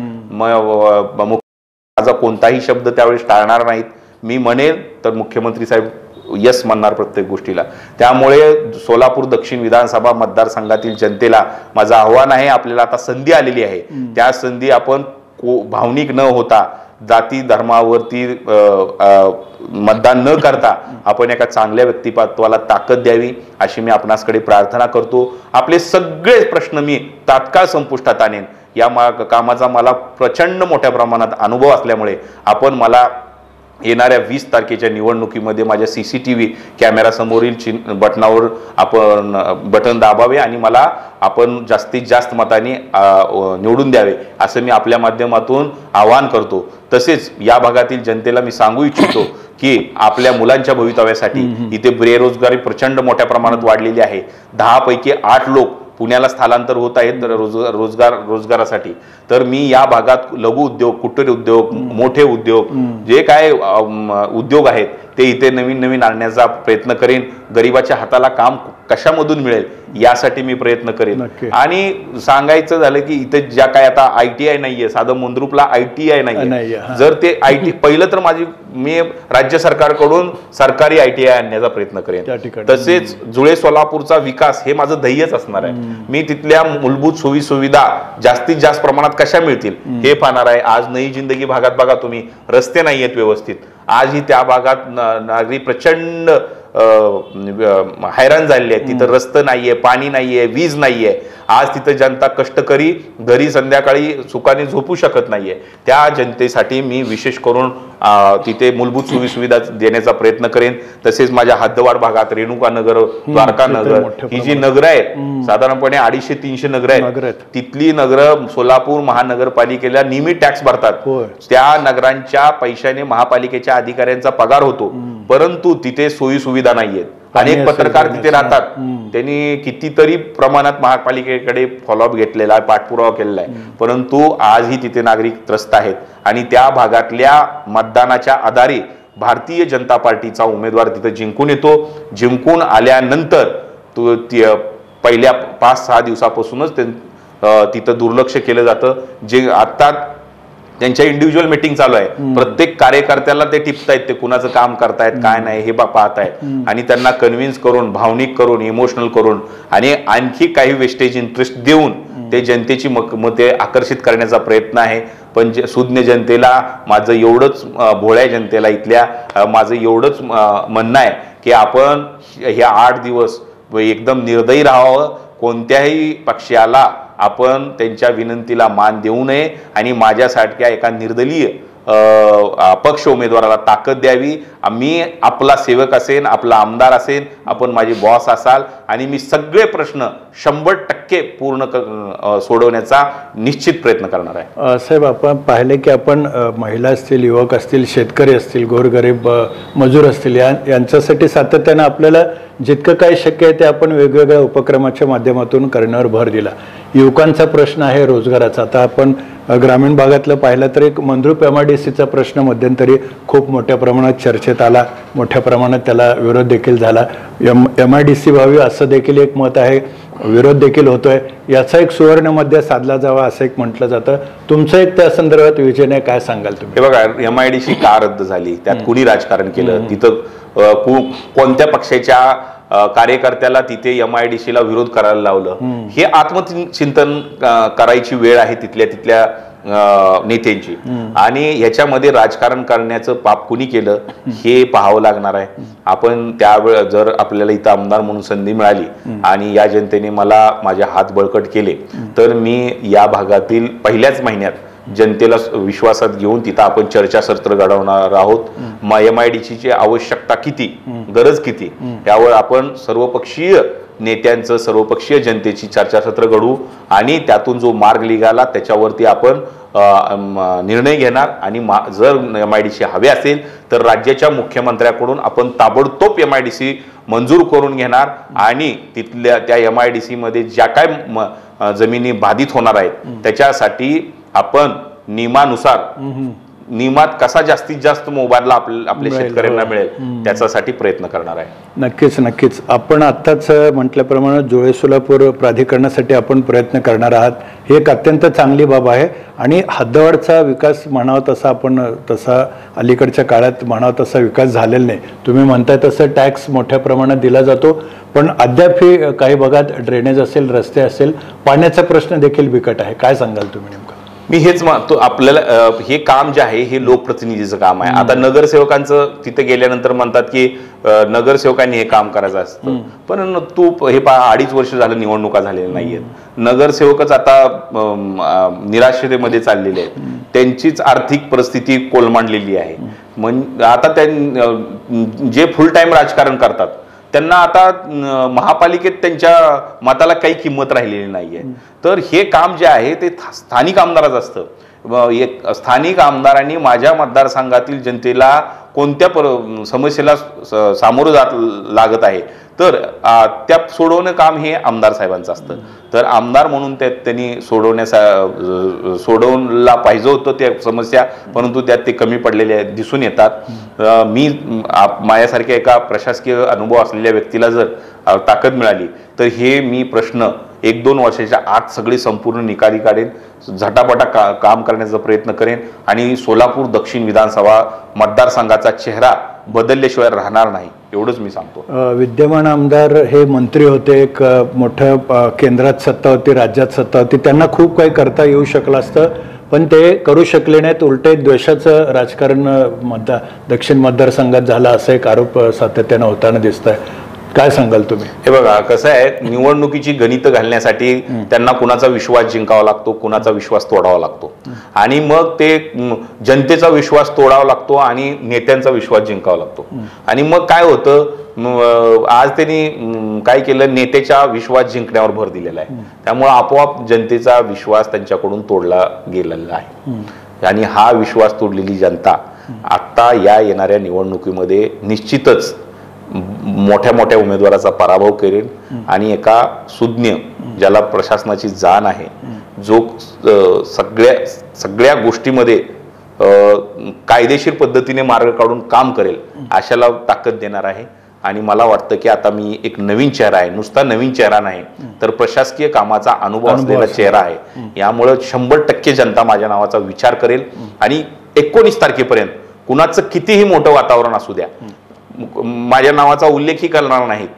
माझा कोणताही शब्द त्यावेळेस टाळणार नाहीत. मी म्हणेल तर मुख्यमंत्री साहेब यस म्हणणार प्रत्येक गोष्टीला. त्यामुळे सोलापूर दक्षिण विधानसभा मतदारसंघातील जनतेला माझं आव्हान आहे, आपल्याला आता संधी आलेली आहे, त्या संधी आपण भावनिक न होता, जाती धर्मावरती मतदान न करता आपण एका चांगल्या व्यक्तिमत्वाला ताकद द्यावी अशी मी आपणासकडे प्रार्थना करतो. आपले सगळे प्रश्न मी तात्काळ संपुष्टात आणेन. या कामाचा मला प्रचंड मोठ्या प्रमाणात अनुभव असल्यामुळे आपण मला येणाऱ्या 20 तारखेच्या निवडणुकीमध्ये माझ्या CCTV कॅमेरा समोरील बटनावर आपण बटन दाबावे आणि मला आपण जास्तीत जास्त मताने निवडून द्यावे असं मी आपल्या माध्यमातून आवाहन करतो. तसेच या भागातील जनतेला मी सांगू इच्छितो की आपल्या मुलांच्या भवितव्यासाठी इथे बेरोजगारी प्रचंड मोठ्या प्रमाणात वाढलेली आहे. 10 पैकी 8 लोक पुण्याला स्थलांतर होत आहेत रोजगारासाठी. तर मी या भागात लघु उद्योग, कुटीर उद्योग, मोठे उद्योग जे काय उद्योग आहेत ते इथे नवीन नवीन आणण्याचा प्रयत्न करेन. गरिबाच्या हाताला काम कशामधून मिळेल यासाठी मी प्रयत्न करेन. आणि सांगायचं झालं की इथे ज्या काय आता ITI नाहीये, साधं मंद्रुपला ITI नाहीये. जर ते IT पहिलं तर मी राज्य सरकारकडून सरकारी ITI आणण्याचा प्रयत्न करेन. तसेच जुळे सोलापूरचा विकास हे माझं ध्येयच असणार आहे. मी तिथल्या मूलभूत सुविधा जास्तीत जास्त प्रमाणात कशा मिळतील हे पाहणार आहे. आज नई जिंदगी भागात बघा तुम्ही, रस्ते नाही आहेत व्यवस्थित. आजही त्या भागात नागरिक प्रचंड हैराण झालेले आहेत. तिथं रस्ते नाहीये, पाणी नाहीये, वीज नाहीये. आज तिथं जनता कष्टकरी घरी संध्याकाळी सुखाने झोपू शकत नाहीये. त्या जनतेसाठी मी विशेष करून तिथे मूलभूत सुविधा देण्याचा प्रयत्न करेन. तसेच माझ्या हद्दवाड भागात रेणुका नगर, द्वारका नगर ही जी नगरं आहेत, साधारणपणे 250-300 नगरं आहेत. तिथली नगरं सोलापूर महानगरपालिकेला नियमित टॅक्स भरतात. त्या नगरांच्या पैशाने महापालिकेच्या अधिकाऱ्यांचा पगार होतो, परंतु तिथे सोयी सुविधा नाहीयेत. अनेक पत्रकार तिथे राहतात, त्यांनी कितीतरी प्रमाणात महापालिकेकडे फॉलोअप घेतलेला आहे, पाठपुरावा केलेला आहे, परंतु आजही तिथे नागरिक त्रस्त आहेत. आणि त्या भागातल्या मतदानाच्या आधारे भारतीय जनता पार्टीचा उमेदवार तिथे जिंकून येतो. जिंकून आल्यानंतर पहिल्या 5-6 दिवसापासूनच तिथं दुर्लक्ष केलं जातं. जे आता त्यांच्या इंडिव्हिज्युअल मीटिंग चालू आहे, प्रत्येक कार्यकर्त्याला ते टिपतायत, ते कुणाचं काम करतायत काय नाही हे पाहतायत. आणि त्यांना कन्व्हिन्स करून, भावनिक करून, इमोशनल करून आणि आणखी काही वेस्टेज इंटरेस्ट देऊन ते जनतेची मते आकर्षित करण्याचा प्रयत्न आहे. पण सुज्ञ जनतेला माझं एवढंच, भोळ्या जनतेला इथल्या माझं एवढंच म्हणणं आहे की आपण ह्या 8 दिवस एकदम निर्दयी राहावं. कोणत्याही पक्षाला आपण त्यांच्या विनंतीला मान देऊ नये आणि माझ्यासारख्या एका निर्दलीय अपक्ष उमेदवाराला ताकद द्यावी. मी आपला सेवक असेन, आपला आमदार असेन, आपण माझे बॉस असाल आणि मी सगळे प्रश्न 100% पूर्ण सोडवण्याचा निश्चित प्रयत्न करणार आहे. साहेब, आपण पाहिले की आपण महिला असतील, युवक असतील, शेतकरी असतील, गोरगरीब मजूर असतील, यांच्यासाठी सातत्यानं आपल्याला जितकं काही शक्य आहे ते आपण वेगवेगळ्या उपक्रमाच्या माध्यमातून करण्यावर भर दिला. युवकांचा प्रश्न आहे रोजगाराचा. आता आपण ग्रामीण भागातलं पाहिलं तर एक मंद्रुप MIDCचा प्रश्न मध्यंतरी खूप मोठ्या प्रमाणात चर्चेत आला, मोठ्या प्रमाणात त्याला विरोध देखील झाला. MIDC व्हावी असं देखील एक मत आहे, विरोध देखील होतोय. याचा एक सुवर्ण मध्य साधला जावा असं एक म्हटलं जातं. तुमचं एक त्या संदर्भात विजन आहे, काय सांगाल तुम्ही? हे बघा, MIDC का रद्द झाली, त्यात कुणी राजकारण केलं, तिथं कोणत्या पक्षाच्या कार्यकर्त्याला तिथे MIDCला विरोध करायला लावलं, हे आत्मचिंतन करायची वेळ आहे तिथल्या नेत्यांची. आणि ह्याच्यामध्ये राजकारण करण्याचं पाप कुणी केलं हे पाहावं लागणार आहे. आपण त्यावेळेस जर आपल्याला इथं आमदार म्हणून संधी मिळाली आणि या जनतेने मला माझे हात बळकट केले तर मी या भागातील पहिल्याच महिन्यात जनतेला विश्वासात घेऊन तिथं आपण चर्चासत्र घडवणार आहोत. MIDCची आवश्यकता किती, गरज किती, यावर आपण सर्वपक्षीय नेत्यांचं, सर्वपक्षीय जनतेची चर्चासत्र घडवू आणि त्यातून जो मार्ग निघाला त्याच्यावरती आपण निर्णय घेणार. आणि जर MIDC हवे असेल तर राज्याच्या मुख्यमंत्र्याकडून आपण ताबडतोब MIDC मंजूर करून घेणार आणि तिथल्या त्या MIDC मध्ये ज्या काय जमिनी बाधित होणार आहेत त्याच्यासाठी आपण नियमात कसा जास्तीत जास्त मोबदला आपल्या शेतकऱ्यांना मिळेल त्याच्यासाठी प्रयत्न करणार आहे. नक्कीच. आपण आत्ताच म्हटल्याप्रमाणे जुळे सोलापूर प्राधिकरणासाठी आपण प्रयत्न करणार आहात. ही एक अत्यंत चांगली बाब आहे. आणि हद्दवाडचा विकास म्हणावा तसा अलीकडच्या काळात म्हणावा तसा विकास झालेला नाही. तुम्ही म्हणताय तसं टॅक्स मोठ्या प्रमाणात दिला जातो, पण अद्यापही काही भागात ड्रेनेज असेल, रस्ते असेल, पाण्याचा प्रश्न देखील बिकट आहे. काय सांगाल तुम्ही नेमकं? मी हेच मानतो, आपल्याला हे काम जे आहे हे लोकप्रतिनिधीचं काम आहे. आता नगरसेवकांचं तिथे गेल्यानंतर म्हणतात की नगरसेवकांनी हे काम करायचं असतं, पण हे 2.5 वर्ष झालं निवडणुका झालेल्या नाहीयेत. नगरसेवकच आता निराशेमध्ये चाललेले आहेत. त्यांचीच आर्थिक परिस्थिती कोलमांडलेली आहे. आता जे फुल टाइम राजकारण करतात त्यांना आता महापालिकेत त्यांच्या मताला काही किंमत राहिलेली नाहीये. तर हे काम जे आहे ते स्थानिक आमदाराचं असतं. एक स्थानिक आमदारांनी माझ्या मतदारसंघातील जनतेला कोणत्या समस्येला सामोरं लागत आहे तर त्या सोडवणं काम हे आमदार साहेबांचं असतं. तर आमदार म्हणून त्यांनी सोडवला पाहिजे होतं त्या समस्या, परंतु त्यात ते कमी पडलेले दिसून येतात. मी माझ्यासारख्या एका प्रशासकीय अनुभव असलेल्या व्यक्तीला जर ताकद मिळाली तर हे मी प्रश्न 1-2 वर्षाच्या आत सगळे संपूर्ण निकाली काढेन, झटापटा काम करण्याचा प्रयत्न करेन आणि सोलापूर दक्षिण विधानसभा मतदारसंघाचा चेहरा बदलल्याशिवाय राहणार नाही, एवढंच मी सांगतो. विद्यमान आमदार हे मंत्री होते, एक मोठं केंद्रात सत्ता होती, राज्यात सत्ता होती, त्यांना खूप काही करता येऊ शकलं असतं, पण ते करू शकले नाहीत. उलटे द्वेषाचं राजकारण दक्षिण मतदारसंघात झालं असा एक आरोप सातत्यानं होताना दिसत आहे. काय सांगाल तुम्ही? हे बघा कसं आहे, निवडणुकीची गणितं घालण्यासाठी त्यांना कुणाचा विश्वास जिंकावा लागतो, कुणाचा विश्वास तोडावा लागतो आणि मग ते जनतेचा विश्वास तोडावा लागतो आणि नेत्यांचा विश्वास जिंकावा लागतो. आणि मग काय होतं, आज त्यांनी काय केलं, नेत्याच्या विश्वास जिंकण्यावर भर दिलेला आहे, त्यामुळे आपोआप जनतेचा विश्वास त्यांच्याकडून तोडला गेलेला आहे. आणि हा विश्वास तोडलेली जनता आता या येणाऱ्या निवडणुकीमध्ये निश्चितच मोठ्या मोठ्या उमेदवाराचा पराभव करेल आणि एका सुज्ञ, ज्याला प्रशासनाची जाण आहे, जो सगळ्या गोष्टीमध्ये कायदेशीर पद्धतीने मार्ग काढून काम करेल, अशाला ताकद देणार आहे. आणि मला वाटतं की आता मी एक नवीन चेहरा आहे, नुसता नवीन चेहरा नाही तर प्रशासकीय कामाचा अनुभव असलेला चेहरा आहे. यामुळे 100% जनता माझ्या नावाचा विचार करेल आणि 19 तारखेपर्यंत कुणाचं कितीही मोठं वातावरण असू द्या, माझ्या नावाचा उल्लेखही करणार नाहीत,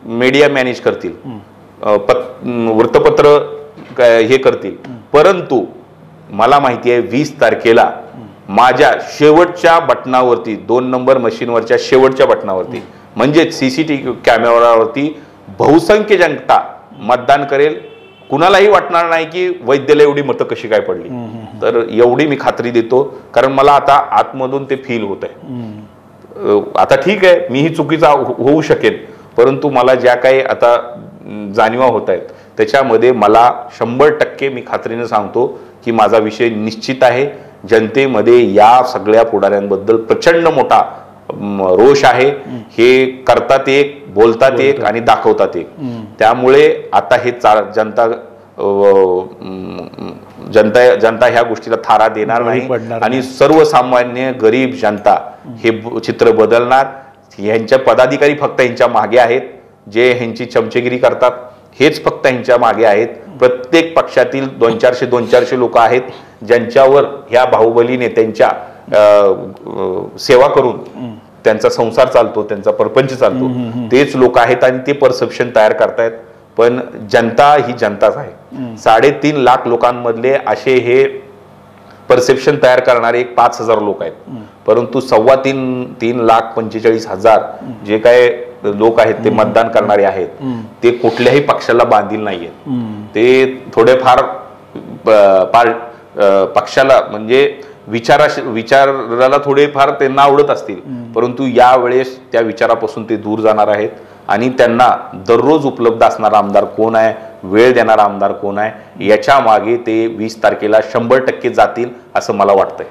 मीडिया मॅनेज करतील, वृत्तपत्र हे करतील, परंतु मला माहिती आहे 20 तारखेला माझ्या शेवटच्या बटनावरती, 2 नंबर मशीनवरच्या शेवटच्या बटनावरती, म्हणजे सीसीटीव्ही कॅमेरावरती बहुसंख्य जनता मतदान करेल. कुणालाही वाटणार नाही की वैद्यला एवढी मतं कशी काय पडली. तर एवढी मी खात्री देतो, कारण मला आता आतमधून ते फील होत आहे. आता ठीक आहे, मीही चुकीचा होऊ शकेन, परंतु मला ज्या काही आता जाणीवा होत आहेत त्याच्यामध्ये मला 100% मी खात्रीने सांगतो की माझा विषय निश्चित आहे. जनतेमध्ये या सगळ्या पुढाऱ्यांबद्दल प्रचंड मोठा रोष आहे. हे करतात एक, बोलतात एक आणि दाखवतात एक. त्यामुळे आता हे जनता ह्या गोष्टीला थारा देणार नाही आणि सर्वसामान्य गरीब जनता हे चित्र बदलणार. ह्यांच्या पदाधिकारी फक्त ह्यांच्या मागे आहेत, जे ह्यांची चमचेगिरी करतात हेच फक्त ह्यांच्या मागे आहेत. प्रत्येक पक्षातील 200-400 लोक आहेत ज्यांच्यावर ह्या बाहुबली नेत्यांच्या सेवा करून त्यांचा संसार चालतो, त्यांचा परपंच चालतो. तेच लोक आहेत आणि ते परसेप्शन तयार करतायत. पण जनता ही जनताच आहे. 3.5 लाख लोकांमधले असे हे परसेप्शन तयार करणारे एक 5,000 लोक आहेत, परंतु 3,45,000 जे काय लोक आहेत ते मतदान करणारे आहेत, ते कुठल्याही पक्षाला बांधील नाहीयेत. ते थोडेफार पक्षाला म्हणजे विचाराला थोडेफार त्यांना आवडत असतील, परंतु यावेळेस त्या विचारापासून ते दूर जाणार आहेत आणि त्यांना दररोज उपलब्ध असणारा आमदार कोण आहे, वेळ देणारा आमदार कोण आहे, याच्या मागे ते 20 तारखेला 100% जातील असं मला वाटतंय.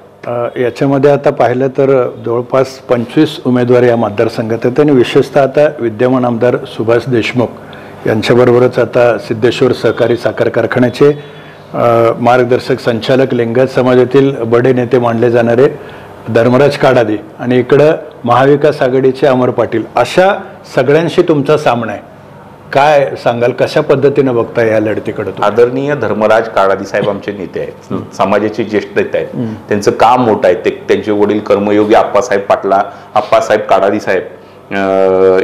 याच्यामध्ये आता पाहिलं तर जवळपास 25 उमेदवार या मतदारसंघात आहेत आणि विशेषतः आता विद्यमान आमदार सुभाष देशमुख यांच्याबरोबरच आता सिद्धेश्वर सहकारी साखर कारखान्याचे मार्गदर्शक संचालक, लिंगायत समाजातील बडे नेते मानले जाणारे धर्मराज काडादी आणि इकडं महाविकास आघाडीचे अमर पाटील, अशा सगळ्यांशी तुमचा सामना आहे. काय सांगाल, कशा पद्धतीने बघताय या लढतीकडे? आदरणीय धर्मराज काडादी साहेब आमचे नेते आहेत, समाजाचे ज्येष्ठ नेते आहेत. त्यांचं काम मोठं आहे. त्यांचे वडील कर्मयोगी आप्पासाहेब काडादी साहेब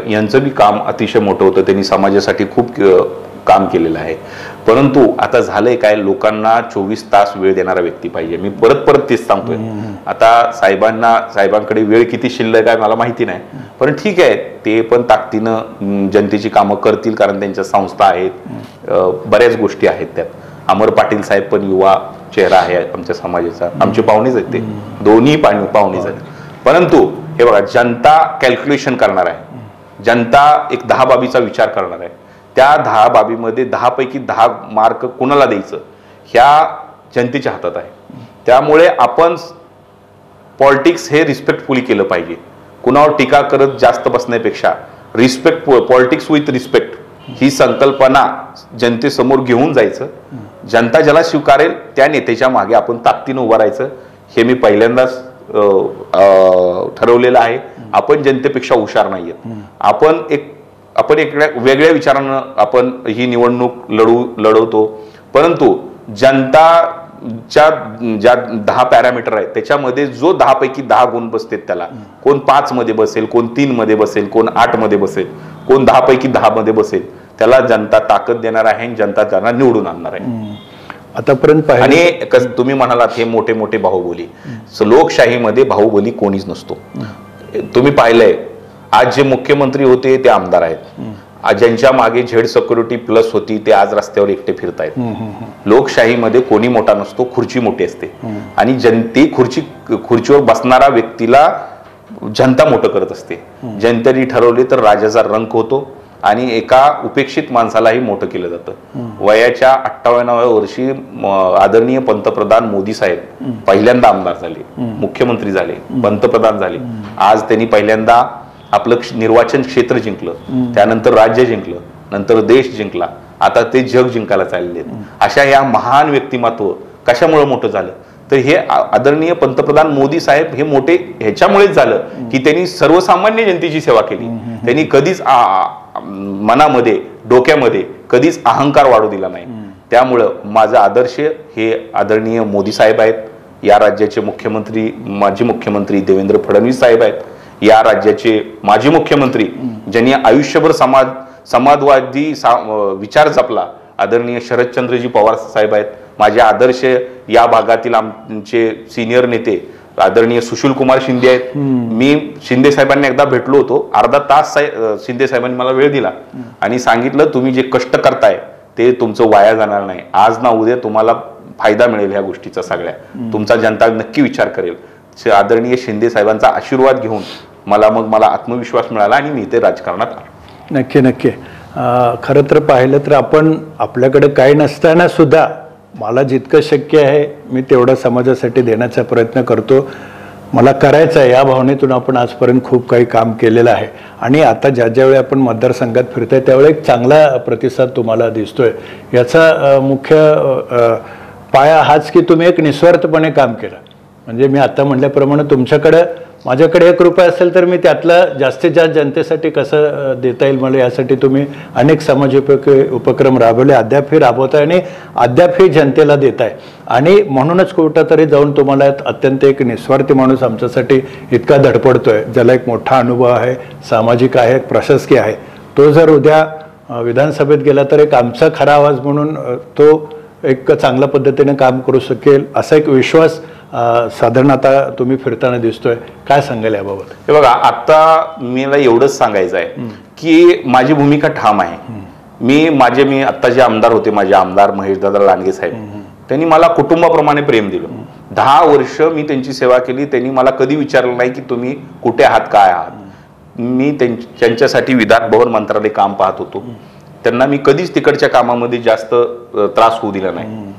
यांचं बी काम अतिशय मोठं होतं. त्यांनी समाजासाठी खूप काम केलेलं आहे. परंतु आता झालंय काय, लोकांना 24 तास वेळ देणारा व्यक्ती पाहिजे. मी परत तेच सांगतोय. आता साहेबांकडे वेळ किती शिल्लक आहे मला माहिती नाही, पण ठीक आहे, ते पण ताकदीनं जनतेची कामं करतील, कारण त्यांच्या संस्था आहेत, बऱ्याच गोष्टी आहेत त्यात. अमर पाटील साहेब पण युवा चेहरा आहे आमच्या समाजाचा, आमचे पाहुणेच आहेत, ते दोन्ही पाहुणेच आहेत. परंतु हे बघा, जनता कॅल्क्युलेशन करणार आहे. जनता एक 10 बाबीचा विचार करणार आहे. त्या 10 बाबीमध्ये 10 पैकी 10 मार्क कुणाला द्यायचं ह्या जनतेच्या हातात आहे. त्यामुळे आपण पॉलिटिक्स हे रिस्पेक्टफुली केलं पाहिजे. कुणावर टीका करत जास्त बसण्यापेक्षा रिस्पेक्ट, पॉलिटिक्स विथ रिस्पेक्ट ही संकल्पना जनतेसमोर घेऊन जायचं. जनता ज्याला स्वीकारेल त्या नेत्याच्या मागे आपण ताकदीनं उभं राहायचं. हे मी पहिल्यांदाच ठरवलेलं आहे. आपण जनतेपेक्षा हुशार नाहीयेत. आपण एक वेगळ्या विचारानं आपण ही निवडणूक लढवतो. परंतु जनताच्या ज्या 10 पॅरामीटर आहेत त्याच्यामध्ये जो 10 पैकी 10 गुण बसतात त्याला, कोण 5 मध्ये बसेल, कोण 3 मध्ये बसेल, कोण 8 मध्ये बसेल, कोण 10 पैकी 10 मध्ये बसेल, त्याला जनता ताकद देणार आहे आणि जनता त्यांना निवडून आणणार आहे. आतापर्यंत आणि तुम्ही म्हणालात हे मोठे मोठे बाहुबली, लोकशाहीमध्ये बाहुबली कोणीच नसतो. तुम्ही पाहिलंय आज जे मुख्यमंत्री होते ते आमदार आहेत. ज्यांच्या मागे झेड सिक्युरिटी प्लस होती ते आज रस्त्यावर एकटे फिरतायत. लोकशाहीमध्ये कोणी मोठा नसतो, खुर्ची मोठी असते. आणि जनते खुर्चीवर बसणारा व्यक्तीला जनता मोठं करत असते. जनतेने ठरवले तर राजाचा रंक होतो आणि एका उपेक्षित माणसालाही मोठं केलं जातं. वयाच्या 58व्या वर्षी आदरणीय पंतप्रधान मोदी साहेब पहिल्यांदा आमदार झाले, मुख्यमंत्री झाले, पंतप्रधान झाले. आज त्यांनी पहिल्यांदा आपलं निर्वाचन क्षेत्र जिंकलं, त्यानंतर राज्य जिंकलं, नंतर देश जिंकला, आता ते जग जिंकायला चालले. अशा या महान व्यक्तिमत्व कशामुळे मोठं झालं तर हे आदरणीय पंतप्रधान मोदी साहेब हे मोठे ह्याच्यामुळेच झालं की त्यांनी सर्वसामान्य जनतेची सेवा केली. त्यांनी कधीच मनामध्ये डोक्यामध्ये कधीच अहंकार वाढू दिला नाही. त्यामुळं माझा आदर्श हे आदरणीय मोदी साहेब आहेत. या राज्याचे मुख्यमंत्री माजी मुख्यमंत्री देवेंद्र फडणवीस साहेब आहेत. या राज्याचे माजी मुख्यमंत्री ज्यांनी आयुष्यभर समाजवादी विचार जपला आदरणीय शरदचंद्रजी पवार साहेब आहेत. माझे आदर्श या भागातील आमचे सिनियर नेते आदरणीय सुशील कुमार शिंदे आहेत. मी शिंदे साहेबांना एकदा भेटलो होतो. अर्धा तास शिंदे साहेबांनी मला वेळ दिला आणि सांगितलं तुम्ही जे कष्ट करताय ते तुमचं वाया जाणार नाही. आज ना उद्या तुम्हाला फायदा मिळेल ह्या गोष्टीचा सगळ्या. तुमचा जनता नक्की विचार करेल. आदरणीय शिंदे साहेबांचा आशीर्वाद घेऊन मला आत्मविश्वास मिळाला आणि मी इथे राजकारणात आलो. नक्की खरं तर पाहिलं तर आपण आपल्याकडे काही नसताना सुद्धा मला जितकं शक्य आहे मी तेवढं समाजासाठी देण्याचा प्रयत्न करतो. मला करायचं आहे या भावनेतून आपण आजपर्यंत खूप काही काम केलेलं आहे. आणि आता ज्यावेळी आपण मतदारसंघात फिरतोय त्यावेळी एक चांगला प्रतिसाद तुम्हाला दिसतोय. याचा मुख्य पाया हाच की तुम्ही एक निस्वार्थपणे काम केलं. म्हणजे मी आता म्हटल्याप्रमाणे माझ्याकडे 1 रुपया असेल तर मी त्यातला जास्तीत जास्त जनतेसाठी कसं देता येईल मला यासाठी तुम्ही अनेक समाजोपयोगी उपक्रम राबवले, अद्यापही राबवताय आणि अद्यापही जनतेला देताय. आणि म्हणूनच कुठंतरी जाऊन तुम्हाला अत्यंत एक निस्वार्थी माणूस आमच्यासाठी इतका धडपडतोय, ज्याला एक मोठा अनुभव आहे, सामाजिक आहे, प्रशासकीय आहे. तो जर उद्या विधानसभेत गेला तर एक आमचा खरा आवाज म्हणून तो एक चांगल्या पद्धतीने काम करू शकेल असा एक विश्वास साधारण आता तुम्ही फिरताना दिसतोय. काय सांगाल याबाबत? हे बघा आता मला एवढंच सांगायचं आहे की माझी भूमिका ठाम आहे. मी आता जे आमदार होते माझे आमदार महेशदादा लांडगे साहेब त्यांनी मला कुटुंबाप्रमाणे प्रेम दिलं. 10 वर्ष मी त्यांची सेवा केली. त्यांनी मला कधी विचारलं नाही की तुम्ही कुठे आहात काय आहात. मी त्यांच्यासाठी विधान भवन मंत्रालय काम पाहत होतो. त्यांना मी कधीच तिकडच्या कामामध्ये जास्त त्रास होऊ दिला नाही.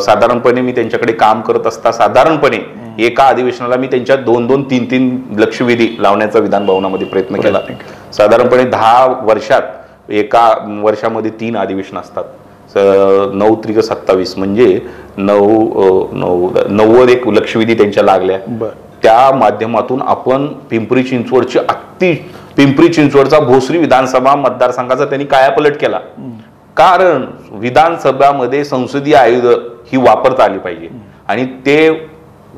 साधारणपणे मी त्यांच्याकडे काम करत असता साधारणपणे एका अधिवेशनाला मी त्यांच्या 2-2, 3-3 लक्षवेधी लावण्याचा विधान भवनामध्ये प्रयत्न केला. साधारणपणे 10 वर्षात एका वर्षामध्ये 3 अधिवेशन असतात. 9-3-27 म्हणजे 90 एक लक्षवेधी त्यांच्या लागल्या. त्या माध्यमातून आपण पिंपरी चिंचवडचा भोसरी विधानसभा मतदारसंघाचा त्यांनी कायापालट केला. कारण विधानसभामध्ये संसदीय आयुध ही वापरता आली पाहिजे आणि ते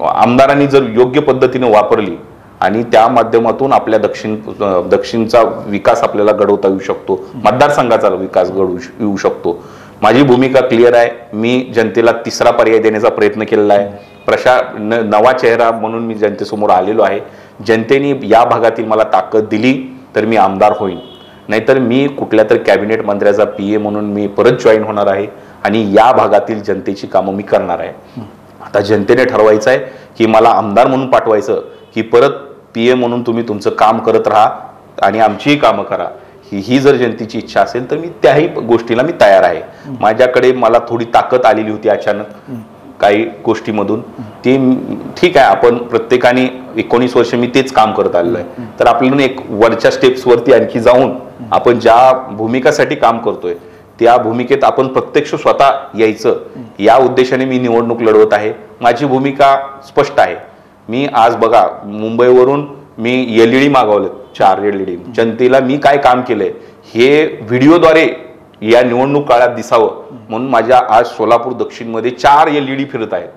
आमदारांनी जर योग्य पद्धतीने वापरली आणि त्या माध्यमातून आपल्या दक्षिणचा विकास आपल्याला घडवता येऊ शकतो, मतदारसंघाचा विकास येऊ शकतो. माझी भूमिका क्लिअर आहे. मी जनतेला 3रा पर्याय देण्याचा प्रयत्न केलेला आहे. नवा चेहरा म्हणून मी जनतेसमोर आलेलो आहे. जनतेने या भागातील मला ताकद दिली तर मी आमदार होईन, नाहीतर मी कुठल्या तरी कॅबिनेट मंत्र्याचा PA म्हणून मी परत जॉईन होणार आहे आणि या भागातील जनतेची कामं मी करणार आहे. आता जनतेने ठरवायचं आहे की मला आमदार म्हणून पाठवायचं की परत PA म्हणून तुम्ही तुमचं काम करत राहा आणि आमचीही कामं करा. ही जर जनतेची इच्छा असेल तर मी त्याही गोष्टीला मी तयार आहे. मला थोडी ताकद आलेली होती अचानक. काही गोष्टीमधून ते ठीक आहे. आपण प्रत्येकाने 19 वर्ष मी तेच काम करत आलेलो आहे, तर आपल्याला एक वरच्या स्टेप्सवरती आणखी जाऊन आपण ज्या भूमिकासाठी काम करतोय त्या भूमिकेत आपण प्रत्यक्ष स्वतः यायचं, या उद्देशाने मी निवडणूक लढवत आहे. माझी भूमिका स्पष्ट आहे. मी आज बघा, मुंबईवरून मी LED मागवले, 4 LED. जनतेला मी काय काम केलंय हे व्हिडिओद्वारे या निवडणूक काळात दिसावं म्हणून माझ्या आज सोलापूर दक्षिण मध्ये 4 LED फिरत आहेत.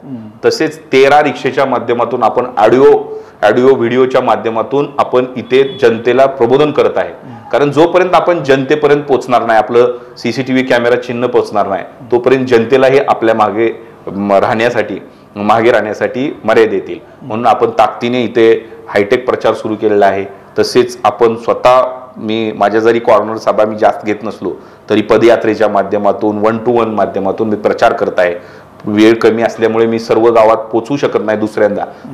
तसेच 13 रिक्षेच्या माध्यमातून आपण ऑडिओ व्हिडिओच्या माध्यमातून आपण इथे जनतेला प्रबोधन करत आहे. कारण जोपर्यंत आपण जनतेपर्यंत पोहोचणार नाही, आपलं CCTV कॅमेरा चिन्ह पोहोचणार नाही, तोपर्यंत जनतेलाही आपल्या मागे राहण्यासाठी मर्यादा येतील. म्हणून आपण ताकदीने इथे हायटेक प्रचार सुरू केलेला आहे. तसेच आपण स्वतः माझ्या जरी कॉर्नर सभा मी जास्त घेत नसलो तरी पदयात्रेच्या माध्यमातून 1 to 1 माध्यमातून मी प्रचार करत आहे. वेळ कमी असल्यामुळे मी सर्व गावात पोहोचू शकत नाही.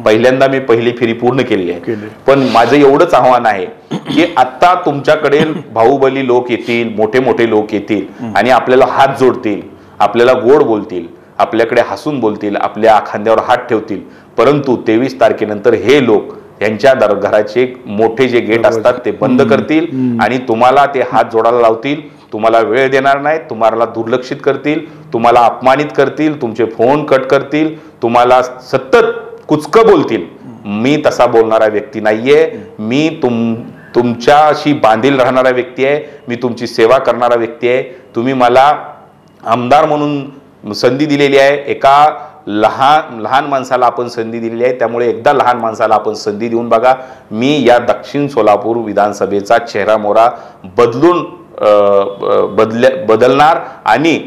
पहिल्यांदा मी पहिली फेरी पूर्ण केली आहे. पण माझं एवढंच आव्हान आहे की आता तुमच्याकडे बाहुबली लोक येतील, मोठे मोठे लोक येतील आणि आपल्याला हात जोडतील, आपल्याला गोड बोलतील, आपल्याकडे हसून बोलतील, आपल्या खांद्यावर हात ठेवतील. परंतु 23 तारखेनंतर हे लोक यांच्या घराचे मोठे जे गेट असतात ते बंद करतील आणि तुम्हाला ते हात जोडायला लावतील, तुम्हाला वेळ देणार नाही, तुम्हाला दुर्लक्षित करतील, तुम्हाला अपमानित करतील, तुमचे फोन कट करतील, तुम्हाला सतत कुचकं बोलतील. मी तसा बोलणारा व्यक्ती नाहीये. मी तुमच्याशी बांधील राहणारा व्यक्ती आहे. मी तुमची सेवा करणारा व्यक्ती आहे. तुम्ही मला आमदार म्हणून संधी दिलेली आहे. एका लहान माणसाला आपण संधी दिलेली आहे, त्यामुळे एकदा लहान माणसाला आपण संधी देऊन बघा. मी या दक्षिण सोलापूर विधानसभेचा चेहरा मोहरा बदलणार आणि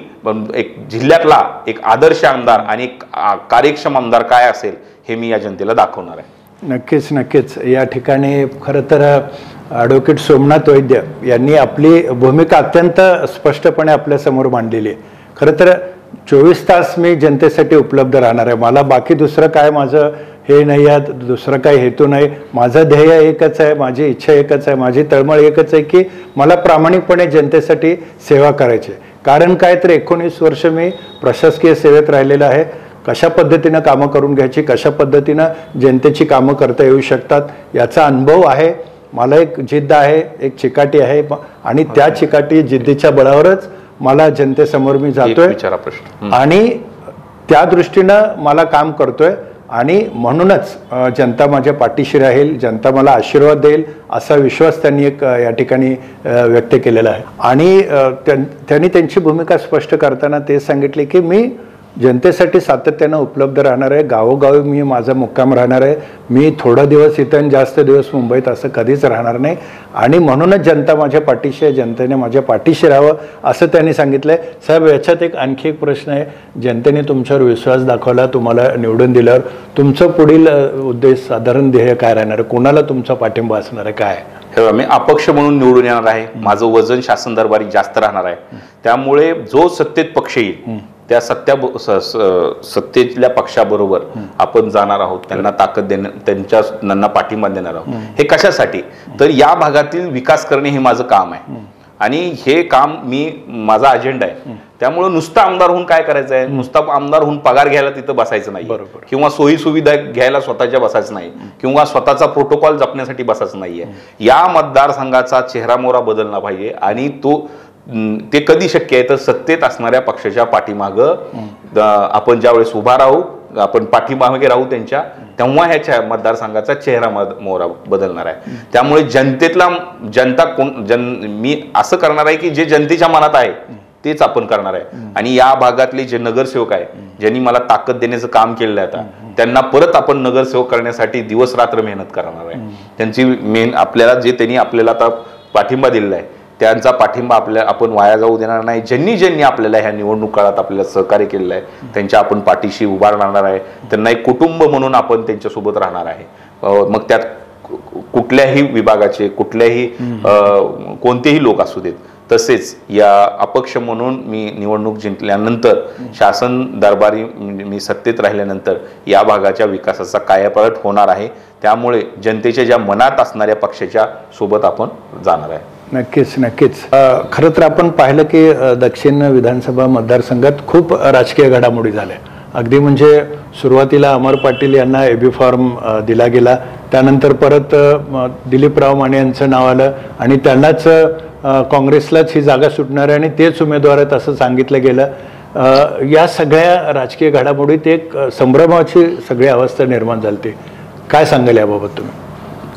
एक जिल्ह्यातला एक आदर्श आमदार आणि एक कार्यक्षम आमदार काय असेल हे मी या जनतेला दाखवणार आहे. नक्कीच. या ठिकाणी खरं तर ॲडव्होकेट सोमनाथ वैद्य यांनी आपली भूमिका अत्यंत स्पष्टपणे आपल्यासमोर मांडलेली आहे. खरं तर 24 तास मी जनतेसाठी उपलब्ध राहणार आहे. मला बाकी दुसरं काय माझं हे नाही आहे, दुसरं काही हेतू नाही. माझं ध्येय एकच आहे, माझी इच्छा एकच आहे, माझी तळमळ एकच आहे की मला प्रामाणिकपणे जनतेसाठी सेवा करायची. कारण काय तर 19 वर्ष मी प्रशासकीय सेवेत राहिलेलं आहे. कशा पद्धतीनं कामं करून घ्यायची, कशा पद्धतीनं जनतेची कामं करता येऊ शकतात याचा अनुभव आहे. मला एक जिद्द आहे, एक चिकाटी आहे आणि त्या चिकाटी जिद्दीच्या बळावरच मला जनतेसमोर मी जातोय आणि त्या दृष्टीनं मला काम करतोय आणि म्हणूनच जनता माझ्या पाठीशी राहील, जनता मला आशीर्वाद देईल असा विश्वास त्यांनी या ठिकाणी व्यक्त केलेला आहे. आणि त्यांनी त्यांची भूमिका स्पष्ट करताना ते सांगितले की मी जनतेसाठी सातत्यानं उपलब्ध राहणार आहे. गावोगावी मी माझा मुक्काम राहणार आहे. मी थोडा दिवस इथं आणि जास्त दिवस मुंबईत असं कधीच राहणार नाही आणि म्हणूनच जनता माझ्या पाठीशी आहे, जनतेने माझ्या पाठीशी राहावं असं त्यांनी सांगितलं आहे. साहेब, याच्यात आणखी एक प्रश्न आहे. जनतेने तुमच्यावर विश्वास दाखवला, तुम्हाला निवडून दिल्यावर तुमचं पुढील उद्देश, साधारण ध्येय काय राहणार आहे? कोणाला तुमचा पाठिंबा असणार आहे? काय? मी अपक्ष म्हणून निवडून येणार आहे. माझं वजन शासन दरबारी जास्त राहणार आहे. त्यामुळे जो सत्तेत पक्ष येईल त्या सत्तेतल्या पक्षाबरोबर आपण जाणार आहोत. त्यांना ताकद त्यांना पाठिंबा देणार आहोत. हे कशासाठी? तर या भागातील विकास करणे हे माझं काम आहे आणि हे काम माझा अजेंडा आहे. त्यामुळे नुसतं आमदार होऊन काय करायचं आहे? नुसतं आमदार होऊन पगार घ्यायला तिथं बसायचं नाही किंवा सोयी सुविधा घ्यायला स्वतःच्या बसायचं नाही किंवा स्वतःचा प्रोटोकॉल जपण्यासाठी बसायचं नाहीये. या मतदारसंघाचा चेहरा मोहरा बदलला पाहिजे आणि ते कधी शक्य आहे? तर सत्तेत असणाऱ्या पक्षाच्या पाठीमागं आपण ज्यावेळेस उभा राहू, आपण पाठीमागे राहू त्यांच्या, तेव्हा ह्या मतदारसंघाचा चेहरा मोहरा बदलणार आहे. त्यामुळे मी असं करणार आहे की जे जनतेच्या मनात आहे तेच आपण करणार आहे. आणि या भागातले जे नगरसेवक आहे, ज्यांनी मला ताकद देण्याचं काम केलेलं आहे, आता त्यांना परत आपण नगरसेवक करण्यासाठी दिवस रात्र मेहनत करणार आहे. त्यांची आपल्याला जे त्यांनी आपल्याला आता पाठिंबा दिलेला आहे त्यांचा पाठिंबा आपण वाया जाऊ देणार नाही. ज्यांनी आपल्याला ह्या निवडणूक काळात आपल्याला सहकार्य केलेलं आहे त्यांच्या आपण पाठीशी उभा राहणार आहे. त्यांना एक कुटुंब म्हणून आपण त्यांच्यासोबत राहणार आहे. मग त्यात कुठल्याही विभागाचे, कुठल्याही कोणतेही लोक असू देत. तसेच या अपक्ष म्हणून मी निवडणूक जिंकल्यानंतर शासन दरबारी मी सत्तेत राहिल्यानंतर या भागाच्या विकासाचा कायापालट होणार आहे. त्यामुळे जनतेच्या ज्या मनात असणाऱ्या पक्षाच्या सोबत आपण जाणार आहे. नक्कीच. खरं तर आपण पाहिलं की दक्षिण विधानसभा मतदारसंघात खूप राजकीय घडामोडी झाल्या अगदी म्हणजे सुरुवातीला अमर पाटील यांना AB फॉर्म दिला गेला, त्यानंतर परत दिलीपराव माने यांचं नाव आलं आणि त्यांनाच काँग्रेसलाच ही जागा सुटणार आहे आणि तेच उमेदवार आहेत असं सांगितलं गेलं। या सगळ्या राजकीय घडामोडीत एक संभ्रमाची सगळी अवस्था निर्माण झाली। काय सांगाल याबाबत तुम्ही?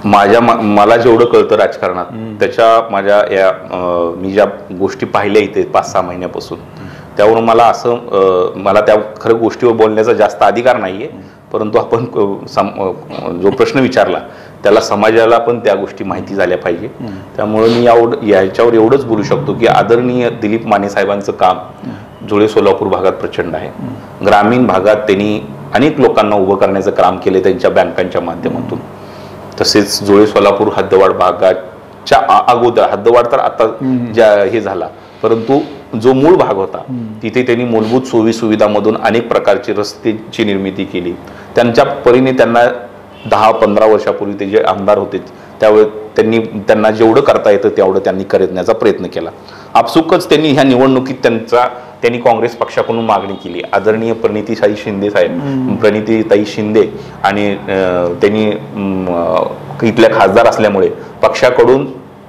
मला जेवढं कळतं राजकारणात त्याच्या मी ज्या गोष्टी पाहिल्या इथे 5-6 महिन्यापासून, त्यावरून मला त्या खरं गोष्टीवर बोलण्याचा जास्त अधिकार नाहीये, परंतु आपण जो प्रश्न विचारला त्याला समाजाला पण त्या गोष्टी माहिती झाल्या पाहिजे। त्यामुळे मी याच्यावर एवढंच बोलू शकतो की आदरणीय दिलीप माने साहेबांचं काम जुळे सोलापूर भागात प्रचंड आहे। ग्रामीण भागात त्यांनी अनेक लोकांना उभं करण्याचं काम केले त्यांच्या बँकांच्या माध्यमातून। तसेच जुळे सोलापूर हद्दवाढ भागाच्या अगोदर, हद्दवाढ तर आता हे झाला, परंतु जो मूळ भाग होता तिथे त्यांनी मूलभूत सोयी सुविधांमधून अनेक प्रकारची रस्त्याची निर्मिती केली। त्यांच्या परीने त्यांना 10-15 वर्षापूर्वी ते जे आमदार होते त्यावेळी त्यांना जेवढं करता येतं तेवढं त्यांनी करण्याचा प्रयत्न केला। आपसुकच त्यांनी ह्या निवडणुकीत त्यांनी काँग्रेस पक्षाकडून मागणी केली। आदरणीय प्रणितीताई शिंदे आणि त्यांनी इथल्या खासदार असल्यामुळे पक्षाकडून